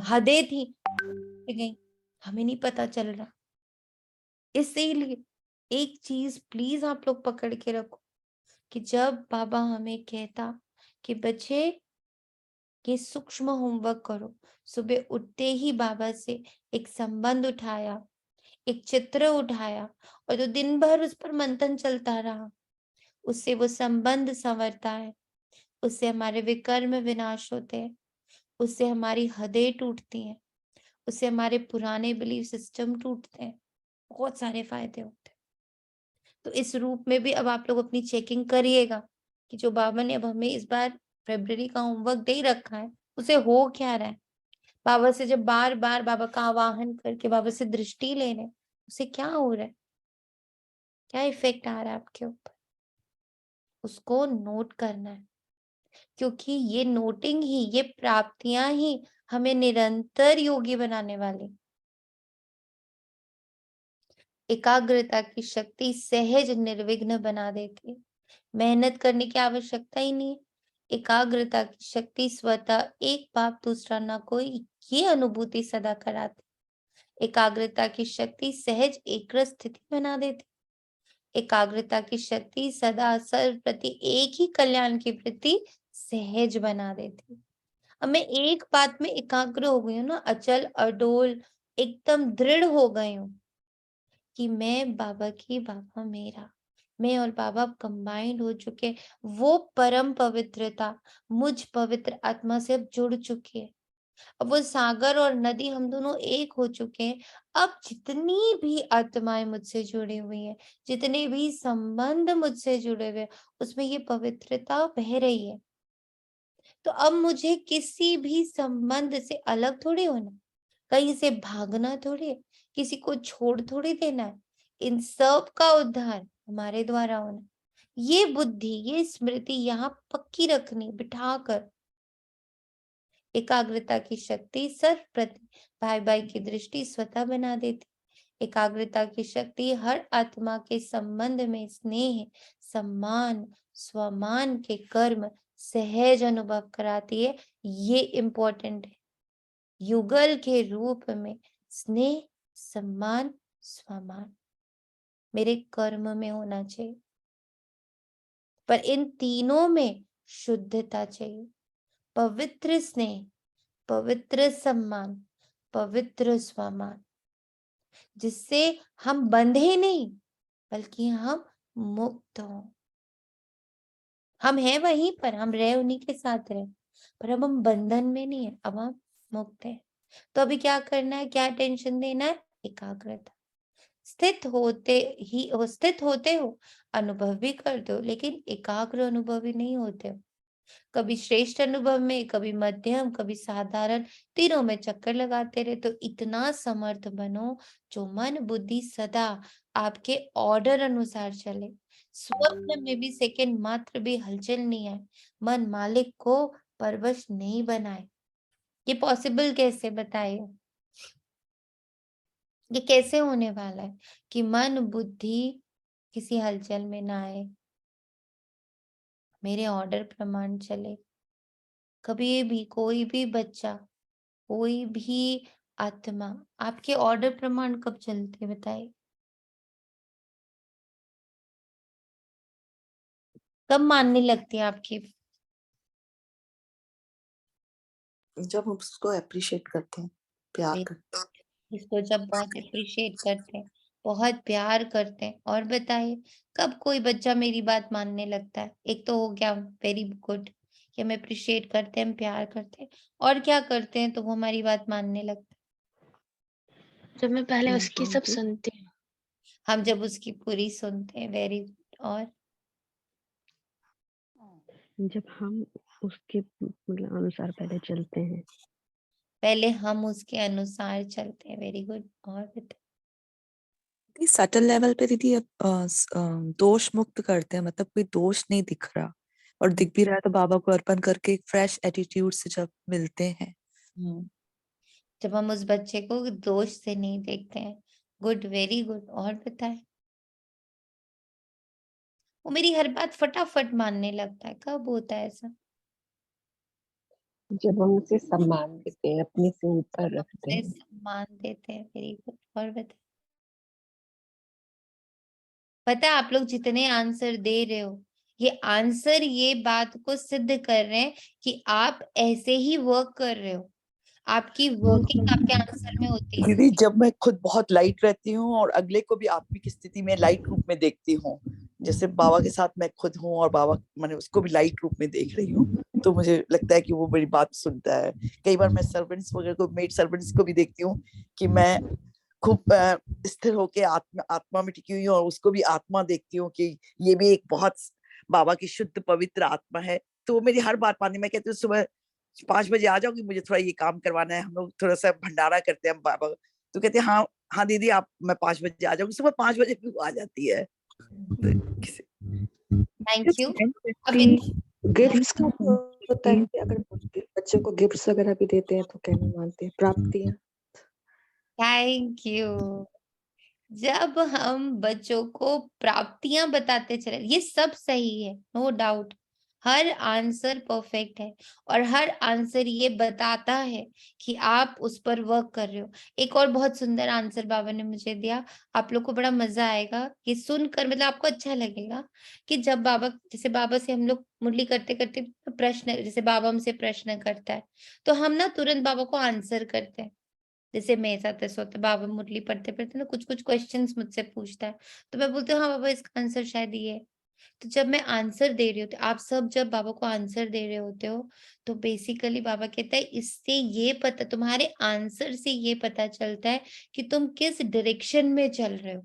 हदें थी, टूट गई, हमें नहीं पता चल रहा। इसीलिए एक चीज़ प्लीज़ आप लोग पकड़ के रखो कि जब बाबा हमें कहता कि बच्चे ये सूक्ष्म होमवर्क करो, सुबह उठते ही बाबा से एक संबंध उठाया, एक चित्र उठाया, और जो दिन भर उस पर मंथन चलता रहा, उससे वो संबंध संवरता है, उससे हमारे विकर्म विनाश होते हैं, उससे हमारी हदें टूटती हैं, उससे हमारे पुराने बिलीफ सिस्टम टूटते हैं, बहुत सारे फायदे होते हैं। तो इस रूप में भी अब आप लोग अपनी चेकिंग करिएगा कि जो बाबा ने अब हमें इस बार फ़रवरी का होमवर्क दे ही रखा है, उसे हो क्या रहा है? बाबा से जब बार-बार बाबा का आवाहन करके बाबा से दृष्टि ले रहे हैं, उसे क्या हो रहा है? क्या इफ़ेक्ट आ रहा है आपके ऊपर? उसको नोट करना है, क्योंकि ये नोटिंग ही, ये प्राप्तियाँ ही हमें निरंतर योगी बनाने वाली। एकाग्रता की शक्ति सहज निर्विघ्न बना देती है। मेहनत करने की आवश्यकता ही नहीं है। एकाग्रता की शक्ति स्वतः एक बाप दूसरा ना कोई, ये अनुभूति सदा कराती। एकाग्रता की शक्ति सहज एकाग्र स्थिति बना देती। एकाग्रता की शक्ति सदा सर्व प्रति एक ही कल्याण की प्रति सहज बना देती। अब मैं एक बात में एकाग्र हो गई हूँ ना, अचल अडोल एकदम दृढ़ हो गई हूँ कि मैं बाबा की, बाबा मेरा, मैं और बाबा कंबाइंड हो चुके। वो परम पवित्रता मुझ पवित्र आत्मा से अब जुड़ चुकी है। अब वो सागर और नदी हम दोनों एक हो चुके हैं। अब जितनी भी आत्माएं मुझसे जुड़ी हुई हैं, जितने भी संबंध मुझसे जुड़े हुए हैं, उसमें ये पवित्रता बह रही है। तो अब मुझे किसी भी संबंध से अलग थोड़ी होना, कहीं से भागना थोड़ी है, किसी को छोड़ थोड़ी देना है। इन सब का उद्धार हमारे द्वारा होना। ये बुद्धि, ये स्मृति यहाँ पक्की रखनी, बिठाकर। एकाग्रता की शक्ति सर्व प्रति भाई भाई की दृष्टि स्वतः बना देती। एकाग्रता की शक्ति हर आत्मा के संबंध में स्नेह, सम्मान, स्वमान के कर्म सहज अनुभव कराती है। ये इम्पोर्टेंट है। युगल के रूप में स्नेह, सम्मान, स्वमान मेरे कर्म में होना चाहिए, पर इन तीनों में शुद्धता चाहिए। पवित्र स्नेह, पवित्र सम्मान, पवित्र स्वमान, जिससे हम बंधे नहीं बल्कि हम मुक्त हों। हम हैं वहीं पर, हम रहे उन्हीं के साथ रहे, पर अब हम बंधन में नहीं है, अब हम मुक्त हैं। तो अभी क्या करना है, क्या टेंशन देना है? एकाग्रता। स्थित होते हो अनुभव भी करते हो, लेकिन एकाग्र अनुभवी नहीं होते हो। कभी श्रेष्ठ अनुभव में, कभी मध्यम, कभी साधारण, तीनों में चक्कर लगाते रहे। तो इतना समर्थ बनो जो मन बुद्धि सदा आपके ऑर्डर अनुसार चले। स्वप्न में भी सेकंड मात्र भी हलचल नहीं आए, मन मालिक को परवश नहीं बनाए। ये पॉसिबल कैसे, बताए? ये कैसे होने वाला है कि मन बुद्धि किसी हलचल में ना आए, मेरे ऑर्डर प्रमाण चले। कभी भी कोई भी बच्चा, कोई भी आत्मा आपके ऑर्डर प्रमाण कब चलते, बताइए? कब मानने लगती है आपकी? जब हम उसको अप्रिशिएट करते हैं, प्यार करते हैं। इसको जब बहुत अप्रिशिएट करते हैं, बहुत प्यार करते हैं। और बताइए कब कोई बच्चा मेरी बात मानने लगता है? एक तो हो गया वेरी गुड कि हम अप्रिशिएट करते हैं, हम प्यार करते हैं, और क्या करते हैं तो वो हमारी बात मानने लगता है? जब मैं पहले उसकी सब जी। सुनती हूँ। हम जब उसकी पूरी सुनते हैं, वेरी गुड। और जब हम उसके मतलब अनुसार पहले चलते हैं। पहले हम उसके अनुसार चलते हैं, वेरी गुड। और बताइए। सटल लेवल पे दीदी अब दोष मुक्त करते हैं, मतलब कोई दोष नहीं दिख रहा, और दिख भी रहा है तो बाबा को अर्पण करके एक फ्रेश एटीट्यूड से जब मिलते हैं। जब हम उस बच्चे को दोष से नहीं देखते हैं, गुड, वेरी गुड। और बताएं। वो मेरी हर बात फटाफट मानने लगता है, कब होता है ऐसा? जब हम उसे सम्मान देते हैं, अपने से ऊपर रखते हैं। सम्मान देते हैं, वेरी गुड। और बताएं। पता है आप लोग जितने आंसर दे रहे हो, ये आंसर ये बात को सिद्ध कर रहे हैं कि आप ऐसे ही वर्क कर रहे हो। आपकी वर्किंग आपके आंसर में होती है। दीदी जब मैं खुद बहुत लाइट रहती हूँ और अगले को भी आत्मिक स्थिति में लाइट रूप में देखती हूँ, जैसे बाबा के साथ मैं खुद हूँ और बाबा मैंने उसको भी लाइट रूप में देख रही हूँ, तो मुझे लगता है कि वो मेरी बात सुनता है। कई बार मैं सर्वेंट्स वगैरह को, मेड सर्वेंट्स को भी देखती हूँ कि मैं खूब स्थिर होके आत्मा में टिकी हुई हूँ और उसको भी आत्मा देखती हूँ कि ये भी एक बहुत बाबा की शुद्ध पवित्र आत्मा है। तो वो मेरी हर बात मानती। मैं कहती हूँ सुबह 5 बजे आ जाओगी, मुझे थोड़ा ये काम करवाना है, हम लोग थोड़ा सा भंडारा करते हैं बाबा। तो कहते हैं हाँ हाँ दीदी आप, मैं 5 बजे आ जाऊंगी। सुबह 5 बजे भी वो आ जाती है। Thank you. गिफ्ट्स का भी होता है कि अगर बच्चों को गिफ्ट्स वगैरह भी देते हैं तो कहना मानते हैं, प्राप्तियां। Thank you. जब हम बच्चों को प्राप्तियां बताते चले, ये सब सही है, नो डाउट, हर आंसर परफेक्ट है और हर आंसर ये बताता है कि आप उस पर वर्क कर रहे हो। एक और बहुत सुंदर आंसर बाबा ने मुझे दिया, आप लोग को बड़ा मजा आएगा ये सुनकर, मतलब आपको अच्छा लगेगा कि जब बाबा, जैसे बाबा से हम लोग मुरली करते करते प्रश्न, जैसे बाबा हमसे प्रश्न करता है तो हम ना तुरंत बाबा को आंसर करते हैं। जैसे मेरे साथ ऐसा होता है, बाबा मुरली पढ़ते पढ़ते ना कुछ कुछ क्वेश्चंस मुझसे पूछता है, तो मैं बोलती हूँ हाँ बाबा इसका आंसर शायद ये है। तो जब मैं आंसर दे रही होती, आप सब जब बाबा को आंसर दे रहे होते हो, तो बेसिकली बाबा कहता है इससे ये पता, तुम्हारे आंसर से ये पता चलता है कि तुम किस डायरेक्शन में चल रहे हो,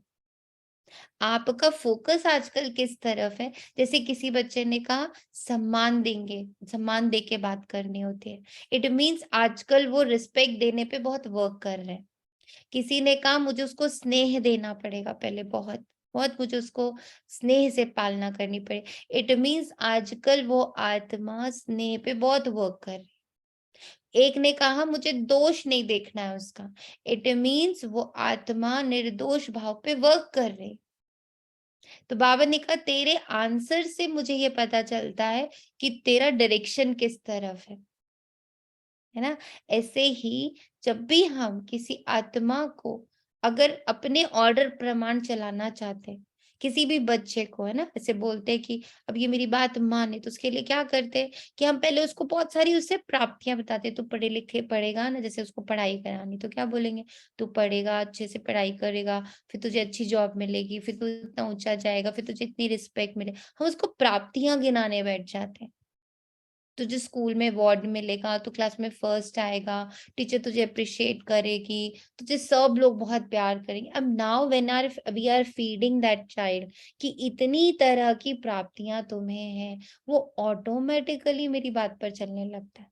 आपका फोकस आजकल किस तरफ है। जैसे किसी बच्चे ने कहा सम्मान देंगे, सम्मान दे के बात करनी होती है, इट मीन्स आजकल वो रिस्पेक्ट देने पे बहुत वर्क कर रहे हैं। किसी ने कहा मुझे उसको स्नेह देना पड़ेगा पहले, बहुत बहुत मुझे उसको स्नेह से पालना करनी पड़े, इट मीन्स आजकल वो आत्मा स्नेह पे बहुत वर्क कर रही है। एक ने कहा मुझे दोष नहीं देखना है उसका, इट मीन्स वो आत्मा निर्दोष भाव पे वर्क कर रही है। तो बाबा ने कहा तेरे आंसर से मुझे ये पता चलता है कि तेरा डायरेक्शन किस तरफ है ना। ऐसे ही जब भी हम किसी आत्मा को अगर अपने ऑर्डर प्रमाण चलाना चाहते हैं, किसी भी बच्चे को, है ना, ऐसे बोलते हैं कि अब ये मेरी बात माने, तो उसके लिए क्या करते हैं कि हम पहले उसको बहुत सारी उससे प्राप्तियां बताते हैं। तू पढ़े लिखे पढ़ेगा ना, जैसे उसको पढ़ाई करानी तो क्या बोलेंगे, तू पढ़ेगा अच्छे से पढ़ाई करेगा, फिर तुझे अच्छी जॉब मिलेगी, फिर तू इतना ऊंचा जाएगा, फिर तुझे इतनी रिस्पेक्ट मिले, हम उसको प्राप्तियां गिनाने बैठ जाते हैं। तुझे स्कूल में अवार्ड मिलेगा, तू क्लास में फर्स्ट आएगा, टीचर तुझे अप्रिशिएट करेगी, तुझे सब लोग बहुत प्यार करेंगे। अब now when are we are feeding that child कि इतनी तरह की प्राप्तियां तुम्हें हैं, वो ऑटोमेटिकली मेरी बात पर चलने लगता है।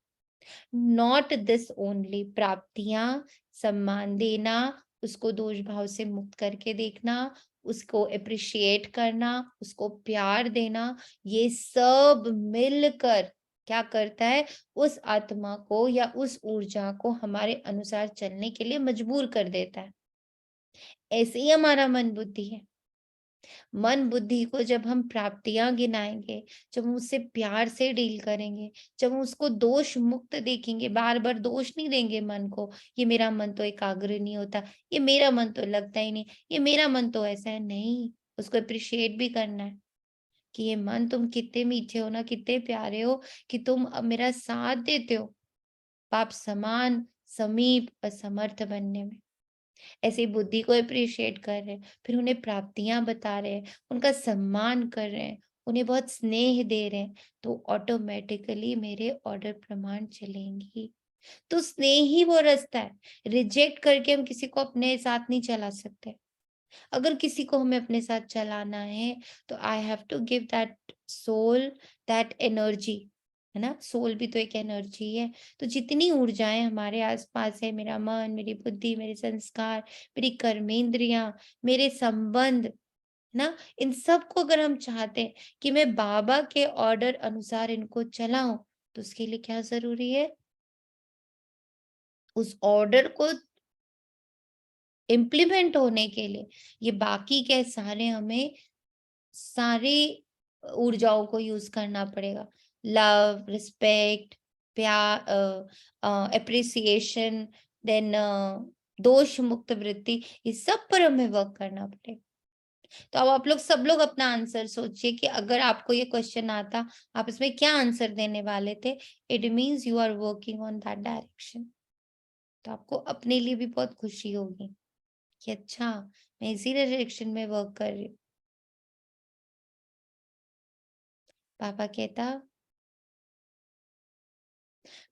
नॉट दिस ओनली, प्राप्तियां, सम्मान देना, उसको दोष भाव से मुक्त करके देखना, उसको अप्रिशिएट करना, उसको प्यार देना, ये सब मिलकर क्या करता है, उस आत्मा को या उस ऊर्जा को हमारे अनुसार चलने के लिए मजबूर कर देता है। ऐसे ही हमारा मन बुद्धि है। मन बुद्धि को जब हम प्राप्तियां गिनाएंगे, जब हम उससे प्यार से डील करेंगे, जब हम उसको दोष मुक्त देखेंगे, बार बार दोष नहीं देंगे मन को, ये मेरा मन तो एकाग्र नहीं होता, ये मेरा मन तो लगता ही नहीं, ये मेरा मन तो ऐसा है, नहीं, उसको अप्रिशिएट भी करना है कि ये मन तुम कितने मीठे हो ना, कितने प्यारे हो कि तुम अब मेरा साथ देते हो पाप समान, समीप और समर्थ बनने में। ऐसे ही बुद्धि को अप्रिशिएट कर रहे हैं, फिर उन्हें प्राप्तियां बता रहे हैं, उनका सम्मान कर रहे हैं, उन्हें बहुत स्नेह दे रहे हैं, तो ऑटोमेटिकली मेरे ऑर्डर प्रमाण चलेंगी। तो स्नेह ही वो रास्ता है, रिजेक्ट करके हम किसी को अपने साथ नहीं चला सकते। अगर किसी को हमें अपने साथ चलाना है तो I have to give that soul, that energy, है ना, सोल भी तो एक एनर्जी है। तो जितनी ऊर्जाएं हमारे आसपास है, मेरा मन, मेरी बुद्धि, मेरे संस्कार, मेरी कर्मेंद्रियां, मेरे संबंध, है ना, इन सब को अगर हम चाहते हैं कि मैं बाबा के ऑर्डर अनुसार इनको चलाऊं, तो उसके लिए क्या जरूरी है, उस ऑर्डर को इम्प्लीमेंट होने के लिए ये बाकी के सारे हमें सारी ऊर्जाओं को यूज करना पड़ेगा। लव, रिस्पेक्ट, प्यार, अप्रिसिएशन, देन दोष मुक्त वृत्ति, इस सब पर हमें वर्क करना पड़ेगा। तो अब आप लोग सब लोग अपना आंसर सोचिए कि अगर आपको ये क्वेश्चन आता, आप इसमें क्या आंसर देने वाले थे। It means you are working on that direction. तो आपको अपने लिए भी बहुत खुशी होगी कि अच्छा मैं इसी डायरेक्शन में वर्क कर रही हूँ। पापा कहता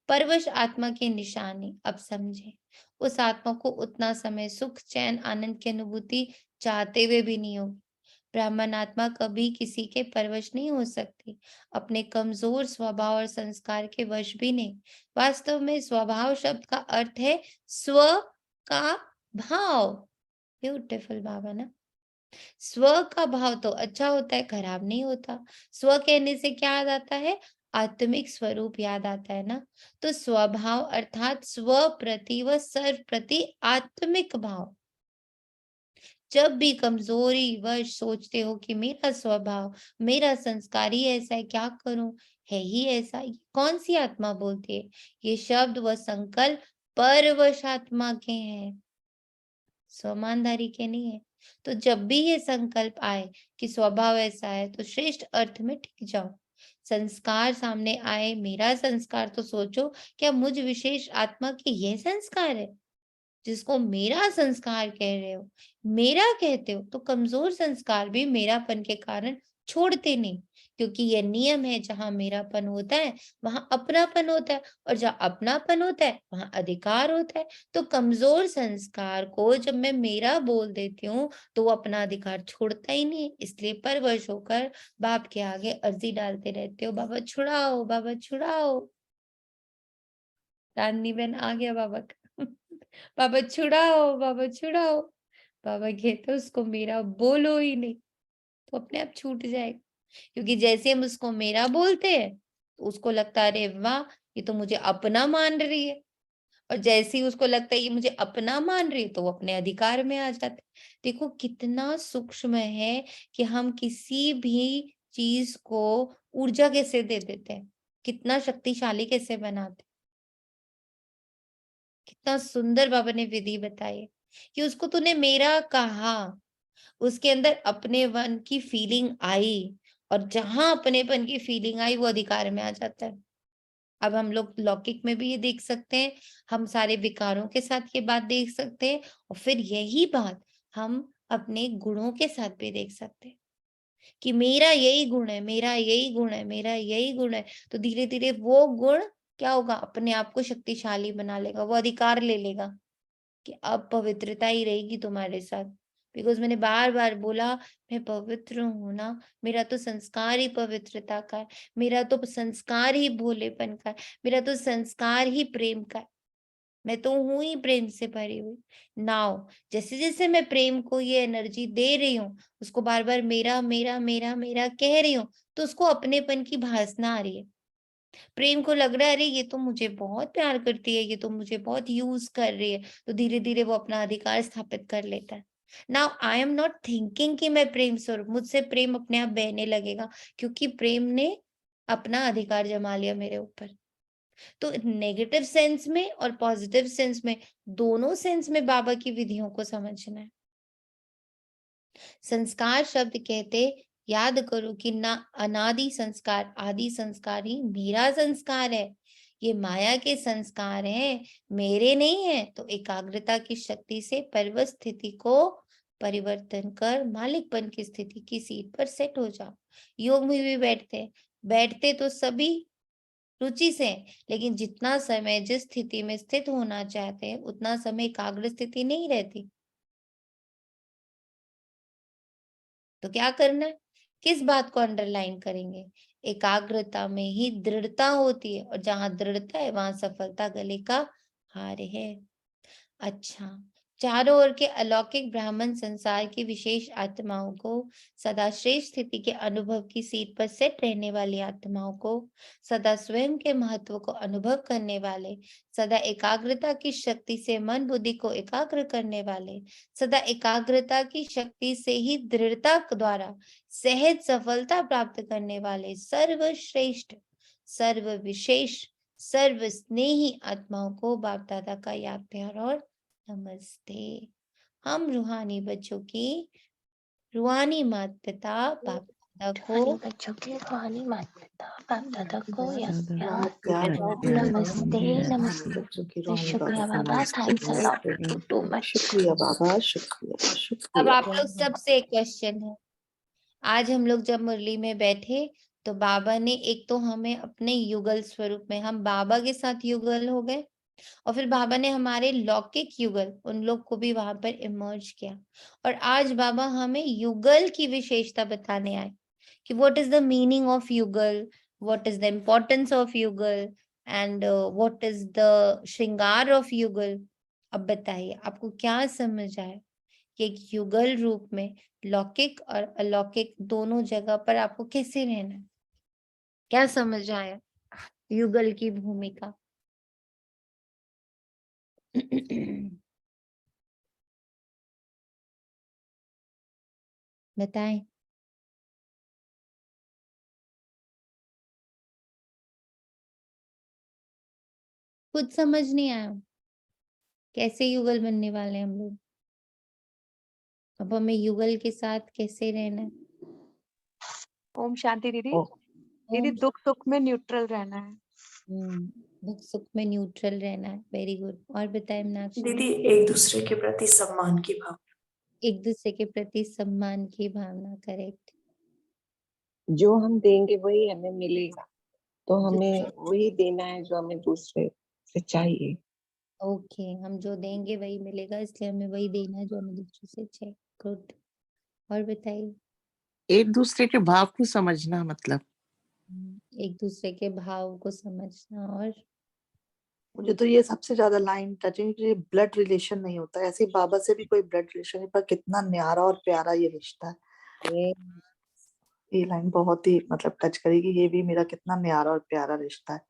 परवश आत्मा की निशानी अब समझे, उस आत्मा को उतना समय सुख, चैन, आनंद की अनुभूति चाहते हुए भी नहीं होगी। ब्राह्मण आत्मा कभी किसी के परवश नहीं हो सकती, अपने कमजोर स्वभाव और संस्कार के वश भी नहीं। वास्तव में स्वभाव शब्द का अर्थ है स्व का भाव। ब्यूटीफुल बाबा ना, स्व का भाव तो अच्छा होता है, खराब नहीं होता। स्व कहने से क्या याद आता है, आत्मिक स्वरूप याद आता है ना। तो स्वभाव अर्थात स्व प्रति व सर्व प्रति आत्मिक भाव। जब भी कमजोरी वश सोचते हो कि मेरा स्वभाव, मेरा संस्कार ही ऐसा है, क्या करूं, है ही ऐसा, ये कौन सी आत्मा बोलती है? ये शब्द व संकल्प परवश आत्मा के हैं, स्वमानधारी के नहीं है। तो जब भी ये संकल्प आए कि स्वभाव ऐसा है, तो श्रेष्ठ अर्थ में टिक जाओ। संस्कार सामने आए, मेरा संस्कार, तो सोचो क्या मुझ विशेष आत्मा के ये संस्कार है जिसको मेरा संस्कार कह रहे हो, मेरा कहते हो? तो कमजोर संस्कार भी मेरापन के कारण छोड़ते नहीं, क्योंकि यह नियम है, जहां मेरापन होता है वहां अपनापन होता है, और जहां अपनापन होता है वहां अधिकार होता है। तो कमजोर संस्कार को जब मैं मेरा बोल देती हूँ तो वो अपना अधिकार छोड़ता ही नहीं, इसलिए परवश होकर बाप के आगे अर्जी डालते रहते हो, बाबा छुड़ाओ, बाबा छुड़ाओ। चांदनी बहन आ गया बाबा का। बाबा छुड़ाओ, बाबा छुड़ाओ। बाबा कहते उसको मेरा बोलो ही नहीं, तो अपने आप छूट जाएगा। क्योंकि जैसे हम उसको मेरा बोलते हैं तो उसको लगता है अरे वाह, ये तो मुझे अपना मान रही है, और जैसे ही उसको लगता है ये मुझे अपना मान रही है तो वो अपने अधिकार में आ जाते हैं। देखो कितना सूक्ष्म है कि हम किसी भी चीज को ऊर्जा कैसे दे देते हैं, कितना शक्तिशाली कैसे बनाते हैं। कितना सुंदर बाबा ने विधि बताई है कि उसको तूने मेरा कहा, उसके अंदर अपनेपन की फीलिंग आई, और जहां अपनेपन की फीलिंग आई वो अधिकार में आ जाता है। अब हम लोग लौकिक में भी ये देख सकते हैं, हम सारे विकारों के साथ ये बात देख सकते हैं, और फिर यही बात हम अपने गुणों के साथ भी देख सकते हैं कि मेरा यही गुण है, मेरा यही गुण है, मेरा यही गुण है। तो धीरे धीरे वो गुण क्या होगा, अपने आप को शक्तिशाली बना लेगा, वो अधिकार ले लेगा कि अब पवित्रता ही रहेगी तुम्हारे साथ। बिकॉज मैंने बार बार बोला मैं पवित्र हूं ना, मेरा तो संस्कार ही पवित्रता का है, मेरा तो संस्कार ही भोलेपन का है, मेरा तो संस्कार ही प्रेम का है, मैं तो हूं ही प्रेम से भरी हुई। नाउ जैसे जैसे मैं प्रेम को ये एनर्जी दे रही हूँ, उसको बार बार मेरा मेरा मेरा मेरा कह रही हूँ, तो उसको अपनेपन की भासना आ रही है। प्रेम को लग रहा है अरे ये तो मुझे बहुत प्यार करती है, ये तो मुझे बहुत यूज कर रही है, तो धीरे धीरे वो अपना अधिकार स्थापित कर लेता है। Now I am not thinking कि मैं प्रेम स्वरूप, मुझसे प्रेम अपने आप बहने लगेगा, क्योंकि प्रेम ने अपना अधिकार जमा लिया मेरे ऊपर। तो नेगेटिव सेंस में और पॉजिटिव सेंस में, दोनों सेंस में बाबा की विधियों को समझना है। संस्कार शब्द कहते, याद करो कि ना अनादि संस्कार, आदि संस्कार ही मेरा संस्कार है, ये माया के संस्कार हैं, मेरे नहीं है। तो एकाग्रता की शक्ति से पर्वत स्थिति को परिवर्तन कर मालिकपन की स्थिति की सीट पर सेट हो जाओ। योग में भी बैठते तो सभी रुचि से, लेकिन जितना समय जिस स्थिति में स्थित होना चाहते हैं उतना समय एकाग्र स्थिति नहीं रहती। तो क्या करना है, किस बात को अंडरलाइन करेंगे, एकाग्रता में ही दृढ़ता होती है, और जहां दृढ़ता है वहां सफलता गले का हार है। अच्छा, चारों ओर के अलौकिक ब्राह्मण संसार की विशेष आत्माओं को, सदा श्रेष्ठ स्थिति के अनुभव की सीट पर सेट रहने वाली आत्माओं को, सदा स्वयं के महत्व को अनुभव करने वाले, सदा एकाग्रता की शक्ति से मन बुद्धि को एकाग्र करने वाले, सदा एकाग्रता की शक्ति से ही दृढ़ता द्वारा सहज सफलता प्राप्त करने वाले सर्वश्रेष्ठ, सर्व विशेष, सर्व स्नेही आत्माओं को बाप दादा का याद प्यार और नमस्ते। हम रूहानी बच्चों की रूहानी माता पिता बाप दादा को रूहानी बच्चों के रूहानी माता पिता बाप दादा को याद प्यार प्यार नमस्ते नमस्ते। बच्चों की रूहानी शुक्रिया बाबा बाबा, thanks a lot, thank you too much. शुक्रिया बाबा, शुक्रिया अब शुक्रिया। आप लोग सबसे एक क्वेश्चन है। आज हम लोग जब मुरली में बैठे तो बाबा ने एक तो हमें अपने युगल स्वरूप में, हम बाबा के साथ युगल हो गए, और फिर बाबा ने हमारे लौकिक युगल उन लोग को भी वहां पर इमर्ज किया। और आज बाबा हमें युगल की विशेषता बताने आए कि what is the meaning of युगल, what is the importance of युगल, एंड व्हाट इज द श्रृंगार ऑफ युगल। अब बताइए आपको क्या समझ आया कि एक युगल रूप में लौकिक और अलौकिक दोनों जगह पर आपको कैसे रहना है, क्या समझ आया युगल की भूमिका। बताएं। कुछ समझ नहीं आया, कैसे युगल बनने वाले हैं हम लोग? अब हमें युगल के साथ कैसे रहना है? ओम शांति दीदी। ओ, दीदी ओम दुख सुख में न्यूट्रल रहना है। दुख सुख में न्यूट्रल रहना है। Very good. और बताएं मीनाक्षी। दीदी एक दूसरे के प्रति सम्मान की भाव। एक दूसरे के प्रति सम्मान की भावना। करेक्ट। जो हम देंगे वही हमें मिलेगा, तो जो हमें वही देना है जो हमें दूसरे से चाहिए। ओके, हम जो देंगे वही मिलेगा, इसलिए हमें वही देना है जो हमें दूसरों से चाहिए। गुड। और बताइए। एक दूसरे के भाव को समझना, मतलब एक दूसरे के भाव को समझना। और मुझे तो ये सबसे ज्यादा लाइन टचिंग, ये ब्लड रिलेशन नहीं होता है, ऐसे ही बाबा से भी कोई ब्लड रिलेशन नहीं, पर कितना न्यारा और प्यारा ये रिश्ता है। ये ये लाइन बहुत ही मतलब टच करेगी, ये भी मेरा कितना न्यारा और प्यारा रिश्ता है।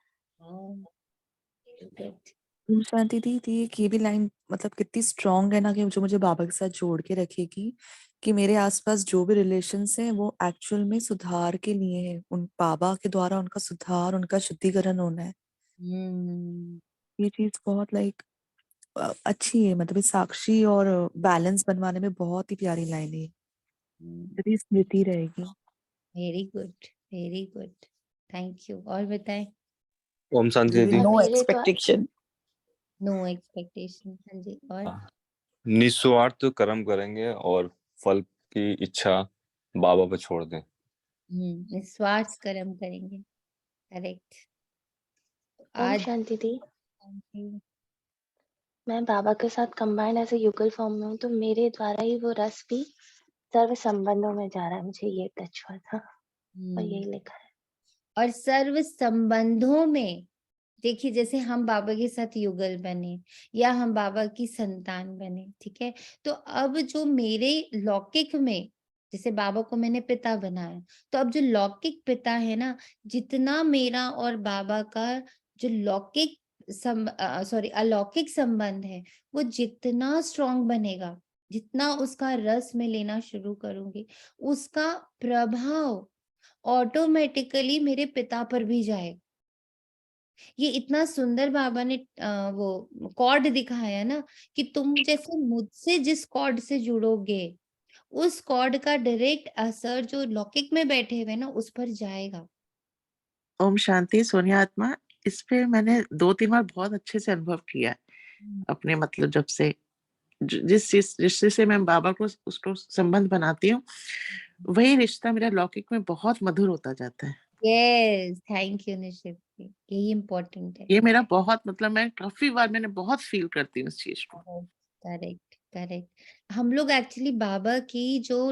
good. ओम शांति दीदी, ये भी लाइन मतलब कितनी स्ट्रांग है ना, कि जो मुझे बाबा के साथ जोड़ के रखेगी कि मेरे आसपास जो भी रिलेशंस हैं वो एक्चुअल में सुधार के लिए है, उन बाबा के द्वारा उनका सुधार, उनका शुद्धिकरण होना है। ये चीज बहुत लाइक अच्छी है, मतलब ये साक्षी और बैलेंस बनवाने में बहुत ही प्यारी लाइन है, मेरी स्मृति रहेगी। Very good, very good. Thank you. और बताएं। ओम शांति दीदी दीदी। नो मेरे एक्सपेक्टेशन। No expectation. हाँ जी। और निस्वार्थ कर्म करेंगे और फल की इच्छा बाबा पे छोड़ दें। निस्वार्थ कर्म करेंगे। करेक्ट। ओम आज शांति दी, मैं बाबा के साथ कंबाइंड ऐसे युगल फॉर्म में हूँ, तो मेरे द्वारा ही वो रस भी सर्व संबंधों में जा रहा है। मुझे ये टच हुआ था और यही लिखा है। और सर्व संबंधों में देखिए, जैसे हम बाबा के साथ युगल बने या हम बाबा की संतान बने, ठीक है, तो अब जो मेरे लौकिक में, जैसे बाबा को मैंने पिता बनाया, तो अब जो लौकिक पिता है ना, जितना मेरा और बाबा का जो लौकिक अलौकिक संबंध है, वो जितना स्ट्रांग बनेगा, जितना उसका रस में लेना शुरू करूंगी, उसका प्रभाव ऑटोमेटिकली मेरे पिता पर भी जाएगा। ये इतना सुंदर बाबा ने वो कॉर्ड दिखाया ना, कि तुम जैसे मुझसे जिस कॉर्ड से जुड़ोगे, उस कॉर्ड का डायरेक्ट असर जो लौकिक में बैठे हुए ना उस पर जाएगा। ओम शांति सोनिया आत्मा, इस पे मैंने 2-3 बार बहुत अच्छे से अनुभव किया है अपने, मतलब जब से जिस रिश्ते से मैं बाबा को उसको संबंध बनाती हूँ, वही रिश्ता मेरा लौकिक में बहुत मधुर होता जाता है। यस, थैंक यू निशित जी, यही इम्पोर्टेंट है। ये मेरा बहुत, मतलब मैं काफी बार मैंने बहुत फील करती हूँ इस चीज को। Correct, correct. हम लोग एक्चुअली बाबा की जो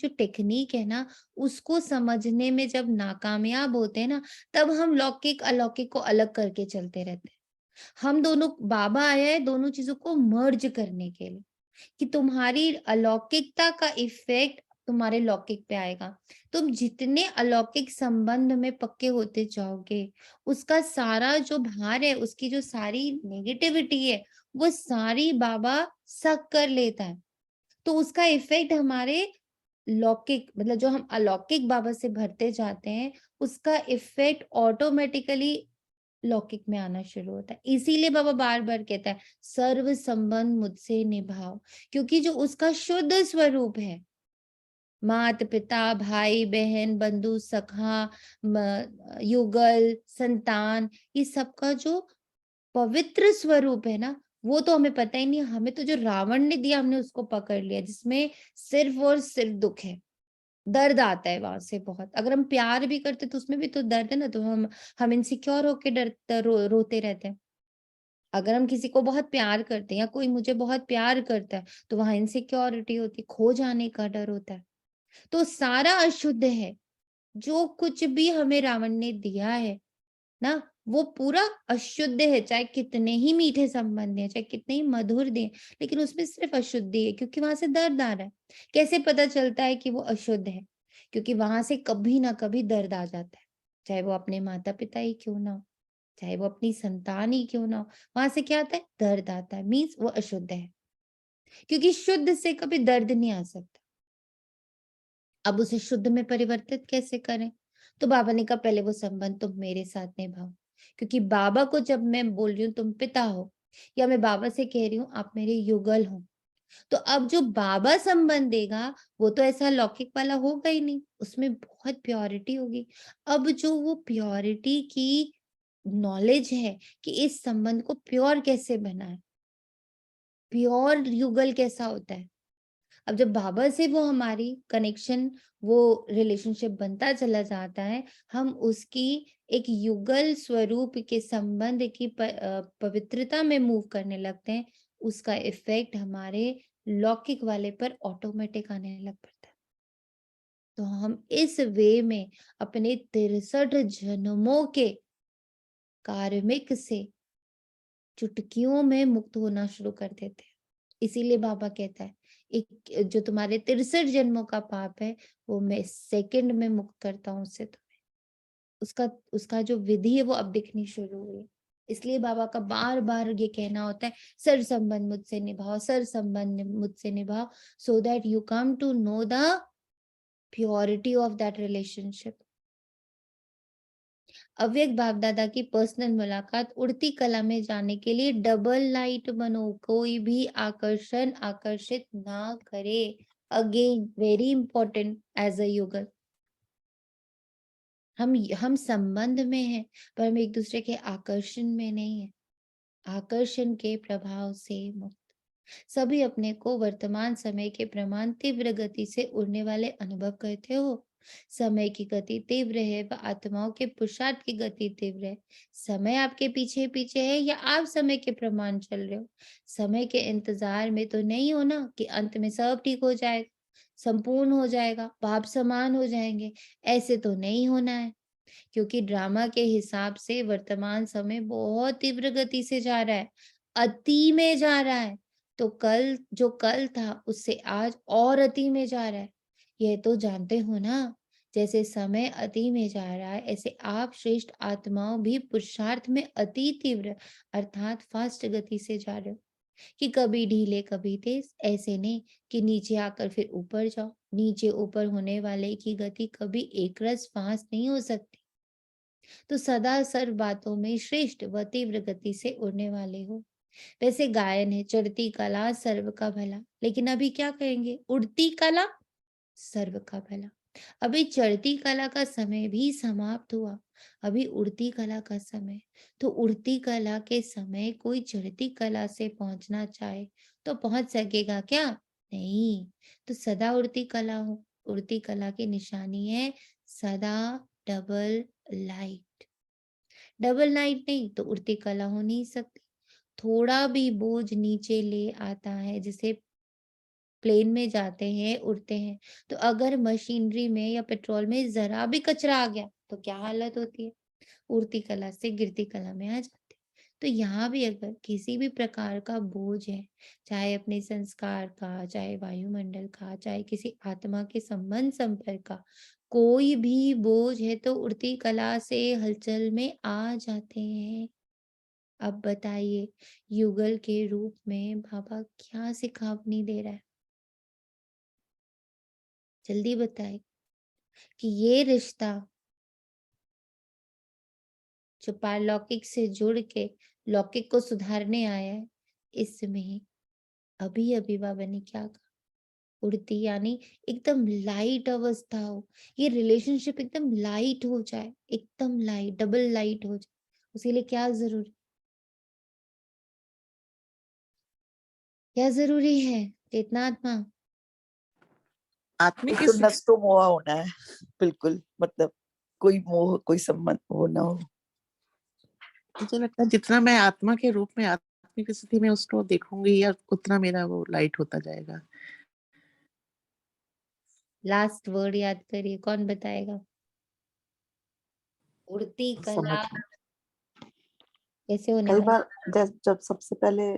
टेक्निक है ना, उसको समझने में जब नाकामयाब होते हैं ना, तब हम लौकिक अलौकिक को अलग करके चलते रहते हैं। हम दोनों, बाबा आया है दोनों चीजों को मर्ज करने के लिए, कि तुम्हारी अलौकिकता का इफेक्ट तुम्हारे लौकिक पे आएगा। तुम जितने अलौकिक संबंध में पक्के होते जाओगे, उसका सारा जो भार है, उसकी जो सारी नेगेटिविटी है, वो सारी बाबा सक कर लेता है। तो उसका इफेक्ट हमारे लौकिक, मतलब जो हम अलौकिक बाबा से भरते जाते हैं, उसका इफेक्ट ऑटोमेटिकली लौकिक में आना शुरू होता है। इसीलिए बाबा बार बार कहता है सर्व संबंध मुझसे निभाओ, क्योंकि जो उसका शुद्ध स्वरूप है, माता पिता भाई बहन बंधु सखा युगल संतान, ये सबका जो पवित्र स्वरूप है ना, वो तो हमें पता ही नहीं। हमें तो जो रावण ने दिया हमने उसको पकड़ लिया, जिसमें सिर्फ और सिर्फ दुख है, दर्द आता है वहां से बहुत। अगर हम प्यार भी करते तो उसमें भी तो दर्द है ना, तो हम इनसिक्योर होके डरते रोते रहते हैं। अगर हम किसी को बहुत प्यार करते हैं या कोई मुझे बहुत प्यार करता है, तो वहां इनसिक्योरिटी होती है, खो जाने का डर होता है। तो सारा अशुद्ध है, जो कुछ भी हमें रावण ने दिया है ना, वो पूरा अशुद्ध है। चाहे कितने ही मीठे संबंध है, चाहे कितने ही मधुर दे, लेकिन उसमें सिर्फ अशुद्धि है, क्योंकि वहां से दर्द आ रहा है। कैसे पता चलता है कि वो अशुद्ध है? क्योंकि वहां से कभी ना कभी दर्द आ जाता है, चाहे वो अपने माता पिता ही क्यों ना हो, चाहे वो अपनी संतान ही क्यों ना हो, वहां से क्या आता है? दर्द आता है। मीन्स वो अशुद्ध है, क्योंकि शुद्ध से कभी दर्द नहीं आ सकता। अब उसे शुद्ध में परिवर्तित कैसे करें? तो बाबा ने कहा पहले वो संबंध तुम मेरे साथ निभाओ, क्योंकि बाबा को जब मैं बोल रही हूँ तुम पिता हो, या मैं बाबा से कह रही हूँ आप मेरे युगल हो, तो अब जो बाबा संबंध देगा वो तो ऐसा लौकिक वाला होगा ही नहीं, उसमें बहुत प्योरिटी होगी। अब जो वो प्योरिटी की नॉलेज है कि इस संबंध को प्योर कैसे बनाए, प्योर युगल कैसा होता है, अब जब बाबा से वो हमारी कनेक्शन, वो रिलेशनशिप बनता चला जाता है, हम उसकी एक युगल स्वरूप के संबंध की पवित्रता में मूव करने लगते हैं, उसका इफेक्ट हमारे लौकिक वाले पर ऑटोमेटिक आने लग पड़ता है। तो हम इस वे में अपने 63 जन्मों के कार्मिक से चुटकियों में मुक्त होना शुरू कर देते हैं। इसीलिए बाबा कहता है एक जो तुम्हारे 63 जन्मों का पाप है वो मैं सेकंड में मुक्त करता हूँ उससे तुम्हें। उसका उसका जो विधि है वो अब दिखनी शुरू हुई। इसलिए बाबा का बार बार ये कहना होता है सर संबंध मुझसे निभाओ, सर संबंध मुझसे निभाओ, so that you come to know the purity of that relationship. अव्यक्त बाप दादा की पर्सनल मुलाकात उड़ती कला में जाने के लिए डबल लाइट बनो, कोई भी आकर्षण आकर्षित ना करे। Again very important as a युगल, हम संबंध में हैं पर हम एक दूसरे के आकर्षण में नहीं है, आकर्षण के प्रभाव से मुक्त। सभी अपने को वर्तमान समय के प्रमाण तीव्र गति से उड़ने वाले अनुभव करते हो। समय की गति तीव्र है व आत्माओं के पुरुषार्थ की गति तीव्र है। समय आपके पीछे पीछे है या आप समय के प्रमाण चल रहे हो? समय के इंतजार में तो नहीं हो ना कि अंत में सब ठीक हो जाएगा, संपूर्ण हो जाएगा, बाप समान हो जाएंगे, ऐसे तो नहीं होना है। क्योंकि ड्रामा के हिसाब से वर्तमान समय बहुत तीव्र गति से जा रहा है, अति में जा रहा है। तो कल जो कल था उससे आज और अति में जा रहा है, यह तो जानते हो ना। जैसे समय अति में जा रहा है ऐसे आप श्रेष्ठ आत्माओं भी पुरुषार्थ में अति तीव्र अर्थात फास्ट गति से जा रहे हो, कि कभी ढीले कभी तेज, ऐसे नहीं कि नीचे आकर फिर ऊपर जाओ। नीचे ऊपर होने वाले की गति कभी एक रस फास्ट नहीं हो सकती। तो सदा सर्व बातों में श्रेष्ठ व तीव्र गति से उड़ने वाले हो। वैसे गायन है चढ़ती कला सर्व का भला, लेकिन अभी क्या कहेंगे? उड़ती कला सर्व का भला। अभी चढ़ती कला का समय भी समाप्त हुआ, अभी उड़ती कला का समय। तो उड़ती कला के समय कोई चढ़ती कला से पहुंचना चाहे तो पहुंच सकेगा क्या? नहीं। तो सदा उड़ती कला हो, उड़ती कला की निशानी है सदा डबल लाइट। डबल लाइट नहीं तो उड़ती कला हो नहीं सकती। थोड़ा भी बोझ नीचे ले आता है, जैसे प्लेन में जाते हैं उड़ते हैं, तो अगर मशीनरी में या पेट्रोल में जरा भी कचरा आ गया तो क्या हालत होती है? उड़ती कला से गिरती कला में आ जाते। तो यहाँ भी अगर किसी भी प्रकार का बोझ है, चाहे अपने संस्कार का, चाहे वायुमंडल का, चाहे किसी आत्मा के संबंध संपर्क का, कोई भी बोझ है तो उड़ती कला से हलचल में आ जाते हैं। अब बताइए युगल के रूप में बाबा क्या सिखावनी दे रहा है? जल्दी बताए कि ये रिश्ता जो पारलौकिक से जुड़ के लौकिक को सुधारने आया है, इसमें अभी अभी बाबा ने क्या कहा? उड़ती यानी एकदम लाइट अवस्था हो, ये रिलेशनशिप एकदम लाइट हो जाए, एकदम लाइट, डबल लाइट हो जाए। उसके लिए क्या जरूरी, क्या जरूरी है चेतना आत्मा? आत्मिक एक तो इस नष्टो मोहा होना है, बिल्कुल, मतलब कोई मोह कोई संबंध वो ना हो। मुझे लगता है जितना मैं आत्मा के रूप में आत्मिक स्थिति में उसको देखूंगी या उतना मेरा वो लाइट होता जाएगा। लास्ट वर्ड याद करिए, कौन बताएगा? उड़ती समझ कला में कैसे होने कई वाली? बार जब सबसे पहले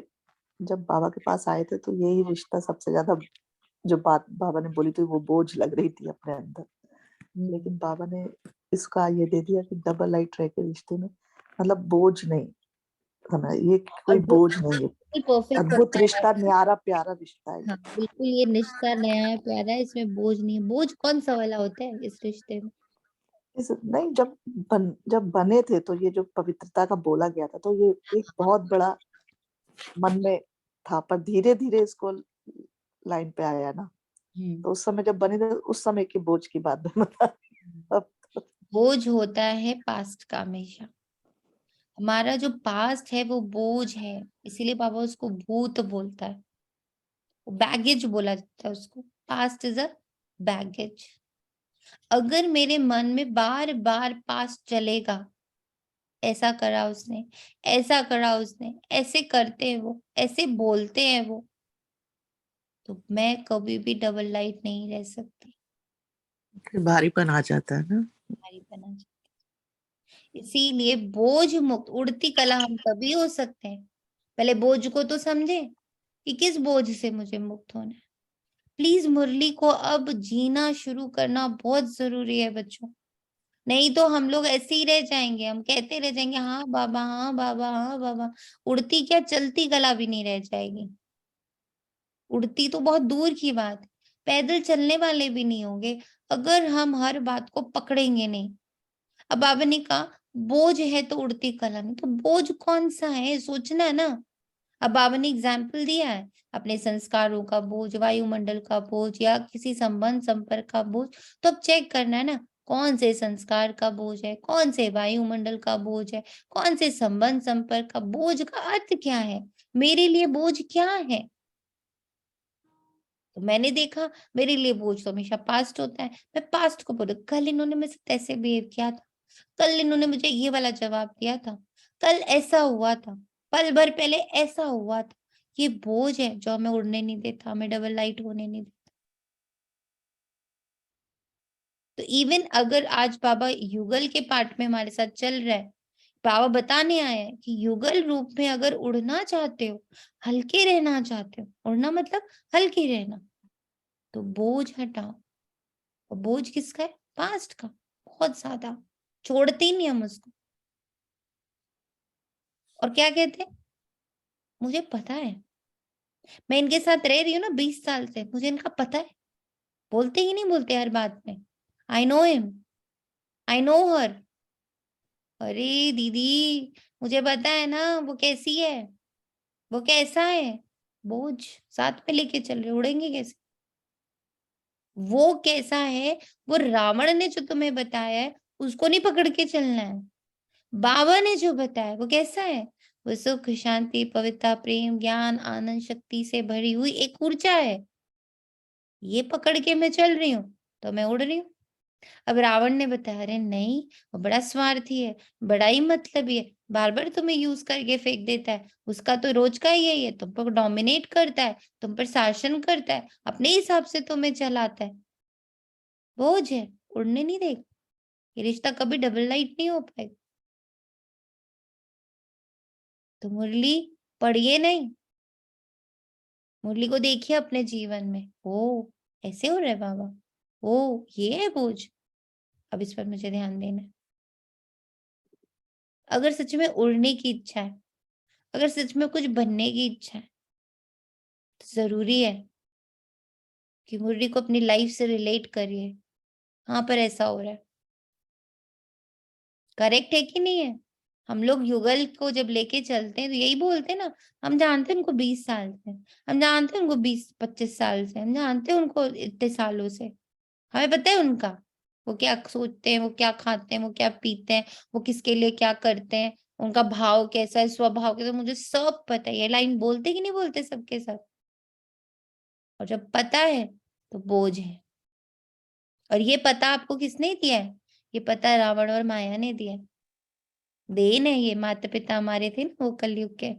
जब बाबा के पास आए थे तो यही रिश्ता सबसे ज्यादा जो बात बाबा ने बोली थी वो बोझ लग रही थी अपने अंदर, लेकिन बाबा ने इसका ये दे दिया कि डबल लाइट रह के रिश्ते में, मतलब बोझ नहीं, समझ ये कोई और वो बोझ नहीं है। परफेक्ट अद्भुत होता है। रिश्ता, न्यारा प्यारा रिश्ता है हाँ ये। बिल्कुल, ये रिश्ता नया है, प्यारा है, इसमें बोझ नहीं है। बोझ कौन सा वाला होता है इस रिश्ते में? नहीं, जब बने थे तो ये जो पवित्रता का बोला गया था, तो ये एक बहुत बड़ा मन में था, पर धीरे धीरे इसको लाइन पे आया ना, तो उस समय जब बने थे उस समय की बोझ की बात मैं बता रही हूँ। बोझ होता है पास्ट का हमेशा। हमारा जो पास्ट है वो बोझ है, इसीलिए बाबा उसको भूत बोलता है, बैगेज बोला जाता है उसको। Past is a baggage. अगर मेरे मन में बार बार पास्ट चलेगा, ऐसा करा उसने, ऐसा करा उसने, ऐसे करते हैं वो, ऐसे बोलते हैं वो, तो मैं कभी भी डबल लाइट नहीं रह सकती। फिर भारीपन आ जाता है ना। भारीपन आ जाता है। इसीलिए बोझ मुक्त उड़ती कला हम तभी हो सकते हैं। पहले बोझ को तो समझे कि किस बोझ से मुझे मुक्त होना है। प्लीज मुरली को अब जीना शुरू करना बहुत जरूरी है बच्चों। नहीं तो हम लोग ऐसे ही रह जाएंगे, हम कहते रह जाएंगे हाँ बाबा, हाँ बाबा, हाँ बाबा। उड़ती क्या, चलती कला भी नहीं रह जाएगी। उड़ती तो बहुत दूर की बात, पैदल चलने वाले भी नहीं होंगे अगर हम हर बात को पकड़ेंगे नहीं। अब बाबा ने कहा बोझ है तो उड़ती कला नहीं, तो बोझ कौन सा है सोचना है ना। अब बाबा ने एग्जाम्पल दिया है, अपने संस्कारों का बोझ, वायुमंडल का बोझ, या किसी संबंध संपर्क का बोझ। तो अब चेक करना है ना, कौन से संस्कार का बोझ है, कौन से वायुमंडल का बोझ है, कौन से संबंध संपर्क का बोझ। का अर्थ क्या है, मेरे लिए बोझ क्या है। तो मैंने देखा मेरे लिए बोझ तो हमेशा पास्ट होता है। मैं पास्ट को बोलूं, कल इन्होंने मेरे साथ ऐसे बिहेव किया था, कल इन्होंने मुझे ये वाला जवाब दिया था, कल ऐसा हुआ था, पल भर पहले ऐसा हुआ था। ये बोझ है जो हमें उड़ने नहीं देता, हमें डबल लाइट होने नहीं देता। तो इवन अगर आज बाबा युगल के पार्ट में हमारे साथ चल रहा है, बाबा बताने आए हैं कि युगल रूप में अगर उड़ना चाहते हो, हल्के रहना चाहते हो, उड़ना मतलब हल्के रहना, तो बोझ हटाओ। और बोझ किसका है, पास्ट का, बहुत ज्यादा छोड़ते ही नहीं हम उसको। और क्या कहते हैं, मुझे पता है, मैं इनके साथ रह रही हूँ ना 20 साल से, मुझे इनका पता है। बोलते ही नहीं बोलते हर बात में, I know him, I know her. अरे दीदी, मुझे पता है ना वो कैसी है, वो कैसा है। बोझ साथ में लेके चल रहे, उड़ेंगे कैसे। वो कैसा है, वो रावण ने जो तुम्हें बताया है उसको नहीं पकड़ के चलना है। बाबा ने जो बताया वो कैसा है, वो सुख, शांति, पवित्रता, प्रेम, ज्ञान, आनंद, शक्ति से भरी हुई एक ऊर्जा है। ये पकड़ के मैं चल रही हूँ तो मैं उड़ रही हूँ। अब रावण ने बताया अरे नहीं, वो बड़ा स्वार्थी है, बड़ा ही मतलबी है, बार बार तुम्हें यूज करके फेंक देता है, उसका तो रोज का ही यही है, तुम पर डोमिनेट करता है, तुम पर शासन करता है, अपने हिसाब से तुम्हें चलाता है। बोझ है, उड़ने नहीं देगा। ये रिश्ता कभी डबल लाइट नहीं हो पाएगा। तो मुरली पढ़िए नहीं, मुरली को देखिए अपने जीवन में, ओ ऐसे हो रहा है बाबा, ओ ये है बोझ, अब इस पर मुझे ध्यान देना है। अगर सच में उड़ने की इच्छा है, अगर सच में कुछ बनने की इच्छा है, तो जरूरी है कि मुरली को अपनी लाइफ से रिलेट करिए। हाँ पर ऐसा हो रहा है, करेक्ट है कि नहीं है। हम लोग युगल को जब लेके चलते हैं तो यही बोलते हैं ना, हम जानते हैं उनको 20 साल से, हम जानते हैं उनको 20-25 साल से, हम जानते हैं उनको इतने सालों से, हमें पता है उनका, वो क्या सोचते हैं, वो क्या खाते हैं, वो क्या पीते हैं, वो किसके लिए क्या करते हैं, उनका भाव कैसा है, स्वभाव कैसा, मुझे सब पता है। ये लाइन बोलते कि नहीं बोलते सबके साथ। और जब पता है तो बोझ है। और ये पता आपको किसने दिया है, ये पता रावण और माया ने दिया है। देन है ये, माता पिता हमारे थे ना वो कलयुग के,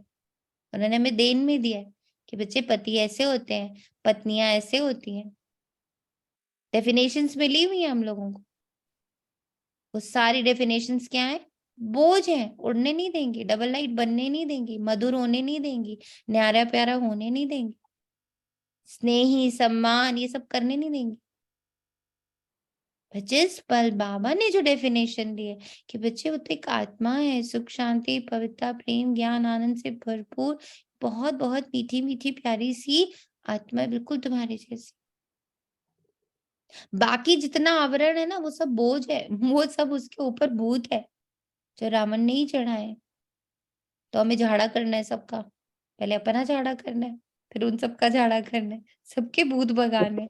उन्होंने हमें देन में दिया है कि बच्चे पति ऐसे होते हैं, पत्नियां ऐसे होती हैं। डेफिनेशंस मिली हुई है हम लोगों को, वो सारी डेफिनेशंस क्या है, बोझ है, उड़ने नहीं देंगी, डबल लाइट बनने नहीं देंगी, मधुर होने नहीं देंगी, न्यारा प्यारा होने नहीं देंगी, स्नेही सम्मान ये सब करने नहीं देंगी। जिस पल बाबा ने जो डेफिनेशन दी है कि बच्चे वो तो एक आत्मा है, सुख, शांति, पवित्रता, प्रेम, ज्ञान, आनंद से भरपूर, बहुत बहुत मीठी मीठी प्यारी सी आत्मा है, बिल्कुल तुम्हारे जैसी। बाकी जितना आवरण है ना वो सब बोझ है, वो सब उसके ऊपर भूत है जो रावण ने ही चढ़ाए। तो हमें झाड़ा करना है सबका, पहले अपना झाड़ा करना है, फिर उन सबका झाड़ा करना है, सबके भूत भगाने हैं।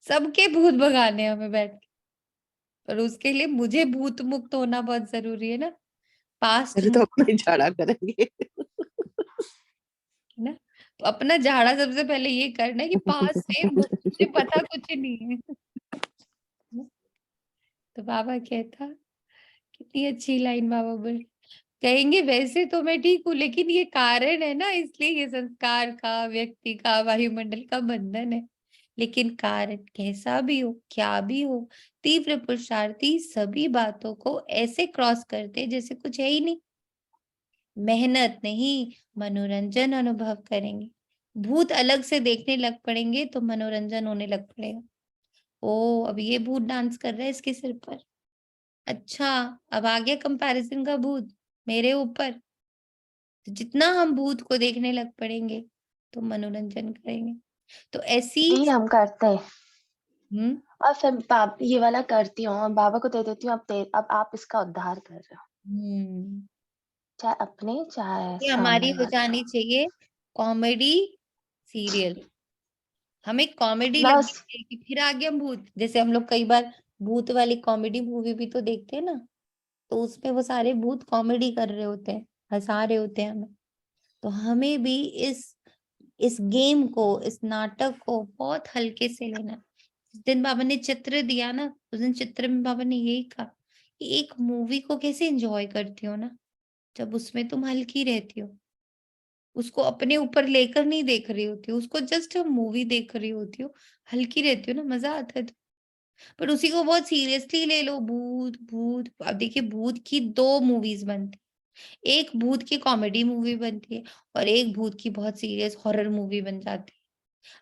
सबके भूत भगाने हैं हमें बैठ के। और उसके लिए मुझे भूत मुक्त होना बहुत जरूरी है ना, पास्ट पहले तो अपना ही झाड़ा करेंगे। ना। तो अपना झाड़ा सबसे पहले ये करना है कि पास से मुझे पता कुछ नहीं है। तो बाबा कहता, कितनी अच्छी लाइन बाबा बोल कहेंगे, वैसे तो मैं ठीक हूँ लेकिन ये कारण है ना, इसलिए ये संस्कार का, व्यक्ति का, वायुमंडल का बंधन है। लेकिन कारण कैसा भी हो, क्या भी हो, तीव्र पुरुषार्थी सभी बातों को ऐसे क्रॉस करते जैसे कुछ है ही नहीं। मेहनत नहीं, मनोरंजन अनुभव करेंगे। भूत अलग से देखने लग पड़ेंगे तो मनोरंजन होने लग पड़ेगा। ओ, अब ये भूत डांस कर रहा है इसके सिर पर, अच्छा अब आ गया कंपैरिजन का भूत मेरे ऊपर। तो जितना हम भूत को देखने लग पड़ेंगे तो मनोरंजन करेंगे। तो ऐसी जी हम करते हैं। हम्म और फिर ये वाला करती हूँ और बाबा को दे देती हूँ, अब आप इसका उद्धार कर रहे हो, हम्म चाहे अपने चाहे ये हमारी सामने हो वाले जानी चाहिए कॉमेडी सीरियल। हमें कॉमेडी का। लगनी बस चाहिए कि फिर आ गया भूत। जैसे हम लोग कई बार भूत वाली कॉमेडी मूवी भी तो देखते हैं ना, तो उसमें वो सारे भूत कॉमेडी कर रहे होते हैं, हंसा रहे होते हैं हमें। तो हमें भी इस गेम को, इस नाटक को बहुत हल्के से लेना है। जिस दिन बाबा ने चित्र दिया ना, उस दिन चित्र में बाबा ने यही कहा कि एक मूवी को कैसे एंजॉय करती हो ना, जब उसमें तुम हल्की रहती हो, उसको अपने ऊपर लेकर नहीं देख रही होती हो, उसको जस्ट मूवी देख रही होती हो, हल्की रहती हो ना, मजा आता है। पर उसी को बहुत सीरियसली ले लो, भूत भूत। अब देखिए भूत की दो मूवीज बनती, एक भूत की कॉमेडी मूवी बनती है और एक भूत की बहुत सीरियस हॉरर मूवी बन जाती है।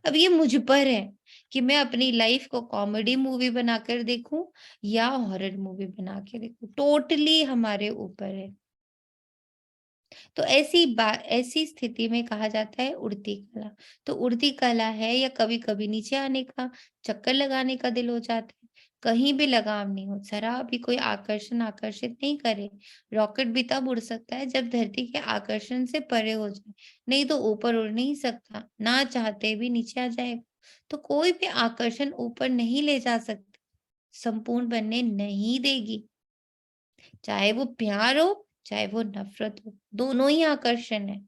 अब ये मुझ पर है कि मैं अपनी लाइफ को कॉमेडी मूवी बनाकर देखूं या हॉरर मूवी बना के देखूं, टोटली हमारे ऊपर है। तो ऐसी स्थिति में कहा जाता है उड़ती कला। तो उड़ती कला है या कभी कभी नीचे आने का, चक्कर लगाने का दिल हो जाता है, कहीं भी लगाम नहीं हो, जरा भी कोई आकर्षण आकर्षित नहीं करे। रॉकेट भी तब उड़ सकता है जब धरती के आकर्षण से परे हो जाए, नहीं तो ऊपर उड़ नहीं सकता, ना चाहते भी नीचे आ जाएगा। तो कोई भी आकर्षण ऊपर नहीं ले जा सकती, संपूर्ण बनने नहीं देगी। चाहे वो प्यार हो, चाहे वो नफरत हो, दोनों ही आकर्षण है।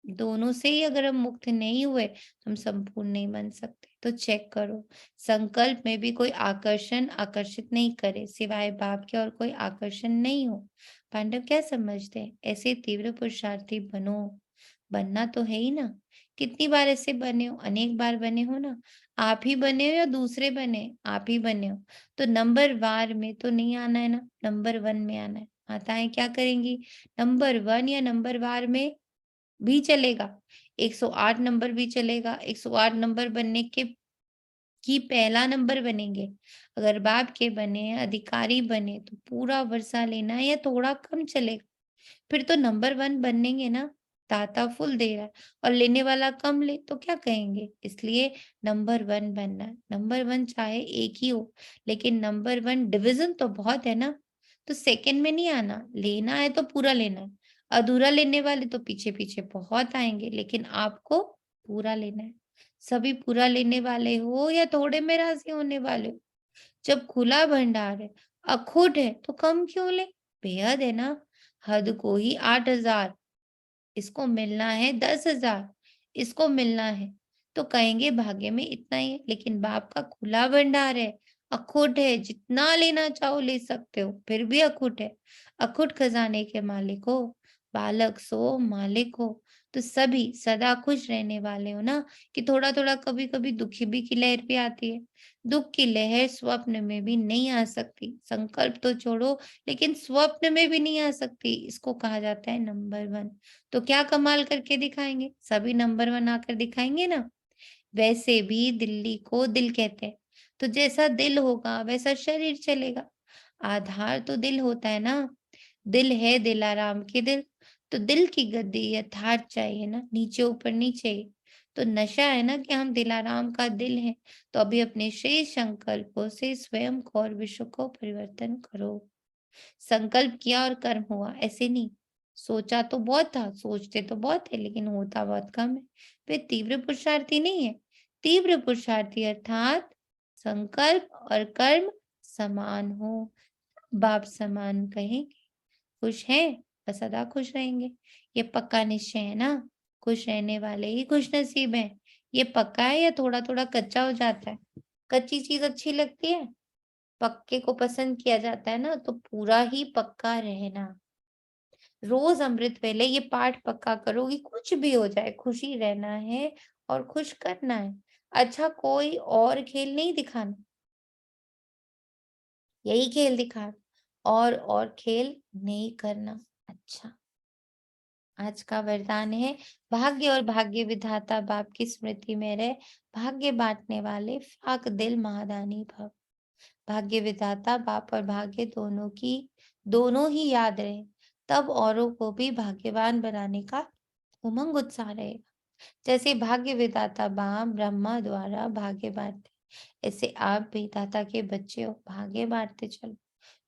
दोनों से ही अगर हम मुक्त नहीं हुए तो हम संपूर्ण नहीं बन सकते। तो चेक करो, संकल्प में भी कोई आकर्षण आकर्षित नहीं करे, सिवाय बाप के और कोई आकर्षण नहीं हो। पांडव क्या समझते हैं, ऐसे तीव्र पुरुषार्थी बनो। बनना तो है ही ना। कितनी बार ऐसे बने हो, अनेक बार बने हो ना। आप ही बने हो या दूसरे बने, आप ही बने हो। तो नंबर वार में तो नहीं आना है ना, नंबर 1 में आना है। माताएं क्या करेंगी, नंबर 1 या नंबर वार में भी चलेगा, 108 नंबर भी चलेगा। 108 नंबर बनने के की पहला नंबर बनेंगे। अगर बाप के बने, अधिकारी बने तो पूरा वर्षा लेना है या थोड़ा कम चलेगा। फिर तो नंबर 1 बनेंगे ना। दाता फुल दे रहा है और लेने वाला कम ले तो क्या कहेंगे। इसलिए नंबर 1 बनना है। नंबर 1 चाहे एक ही हो, लेकिन नंबर 1 डिवीजन तो बहुत है ना। तो सेकंड में नहीं आना, लेना है तो पूरा लेना है। अधूरा लेने वाले तो पीछे पीछे बहुत आएंगे, लेकिन आपको पूरा लेना है। सभी पूरा लेने वाले हो या थोड़े में राजी होने वाले हो। जब खुला भंडार है, अखुट है, तो कम क्यों ले। बेहद है ना। हद को ही 8,000, इसको मिलना है 10,000, इसको मिलना है तो कहेंगे भाग्य में इतना ही है। लेकिन बाप का खुला भंडार है, अखुट है, जितना लेना चाहो ले सकते हो, फिर भी अखुट है। अखुट खजाने के मालिक हो, बालक सो मालिक हो। तो सभी सदा खुश रहने वाले हो ना, कि थोड़ा थोड़ा कभी कभी दुखी भी की लहर भी आती है। दुख की लहर स्वप्न में भी नहीं आ सकती, संकल्प तो छोड़ो, लेकिन स्वप्न में भी नहीं आ सकती। इसको कहा जाता है नंबर 1। तो क्या कमाल करके दिखाएंगे, सभी नंबर 1 आकर दिखाएंगे ना। वैसे भी दिल्ली को दिल कहते हैं, तो जैसा दिल होगा वैसा शरीर चलेगा। आधार तो दिल होता है ना। दिल है दिलाराम के दिल, तो दिल की गद्दी यथार्थ चाहिए ना, नीचे ऊपर नहीं चाहिए। तो नशा है ना कि हम दिलाराम का दिल है। तो अभी अपने शेष संकल्पों से स्वयं को और विश्व को परिवर्तन करो। संकल्प किया और कर्म हुआ, ऐसे नहीं। सोचा तो बहुत था, सोचते तो बहुत है, लेकिन होता बहुत कम है। वे तीव्र पुरुषार्थी नहीं है। तीव्र पुरुषार्थी अर्थात संकल्प और कर्म समान हो। बाप समान कहेंगे। खुश हैं, बस सदा खुश रहेंगे। ये पक्का निश्चय है ना। खुश रहने वाले ही खुश नसीब हैं। ये पक्का है या थोड़ा थोड़ा कच्चा हो जाता है? कच्ची चीज अच्छी लगती है, पक्के को पसंद किया जाता है ना। तो पूरा ही पक्का रहना। रोज अमृत वेले ये पाठ पक्का करो कि कुछ भी हो जाए खुशी रहना है और खुश करना है। अच्छा, कोई और खेल नहीं दिखाना, यही खेल दिखाना, और खेल नहीं करना। अच्छा, आज का वरदान है, भाग्य और भाग्य विधाता बाप की स्मृति में रहे, भाग्य बांटने वाले फाक दिल महादानी भव। भाग्य विधाता बाप और भाग्य दोनों ही याद रहे, तब औरों को भी भाग्यवान बनाने का उमंग उत्साह रहेगा। जैसे भाग्य विधाता बाप ब्रह्मा द्वारा भाग्य बांटते, ऐसे आप भी दाता के बच्चे हो, भाग्य बांटते चलो।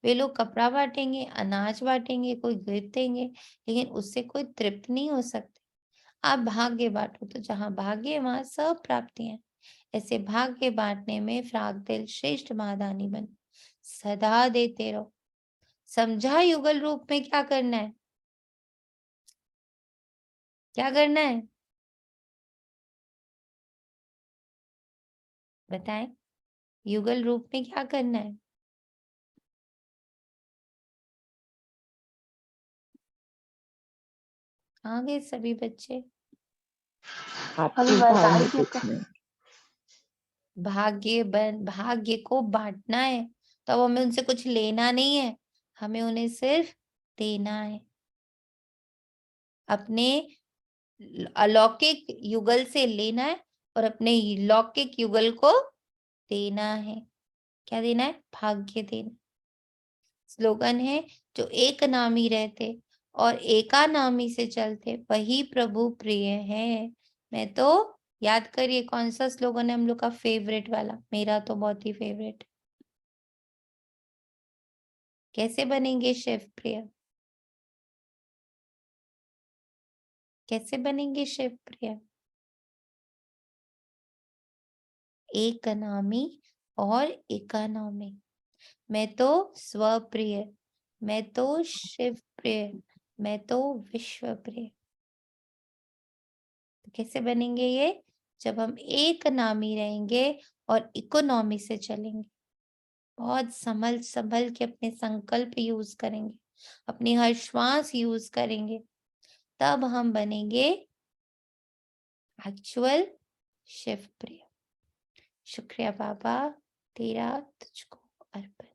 वे लोग कपड़ा बांटेंगे, अनाज बांटेंगे, कोई गिफ्ट देंगे, लेकिन उससे कोई तृप्त नहीं हो सकते। आप भाग्य बांटो, तो जहाँ भाग्य वहां सब प्राप्तियां। ऐसे भाग्य बांटने में फ्राक दिल श्रेष्ठ महादानी बन, सदा देते रहो। समझा युगल रूप में क्या करना है? क्या करना है बताएं? युगल रूप में क्या करना है? कहाँ गए सभी बच्चे? हम आपकी वरदान भावना की पूछने भाग्य को बांटना है, तो अब हमें उनसे कुछ लेना नहीं है, हमें उन्हें सिर्फ देना है। अपने अलौकिक युगल से लेना है और अपने लौकिक युगल को देना है। क्या देना है? भाग्य देना। स्लोगन है, जो एक नामी रहते और एकानामी से चलते, वही प्रभु प्रिय है। मैं तो याद करिए कौन सा स्लोगन है हम लोग का फेवरेट वाला? मेरा तो बहुत ही फेवरेट। कैसे बनेंगे शिव प्रिय? कैसे बनेंगे शिव प्रिय? एक नामी और एकानामी। मैं तो स्वप्रिय, मैं तो शिव प्रिय, मैं तो विश्व प्रिय। तो कैसे बनेंगे ये? जब हम एक नामी रहेंगे और इकोनॉमी से चलेंगे। बहुत संभल संभल के अपने संकल्प यूज करेंगे, अपनी हर श्वास यूज करेंगे, तब हम बनेंगे एक्चुअल शिव प्रिय। शुक्रिया बाबा, तेरा तुझको अर्पण।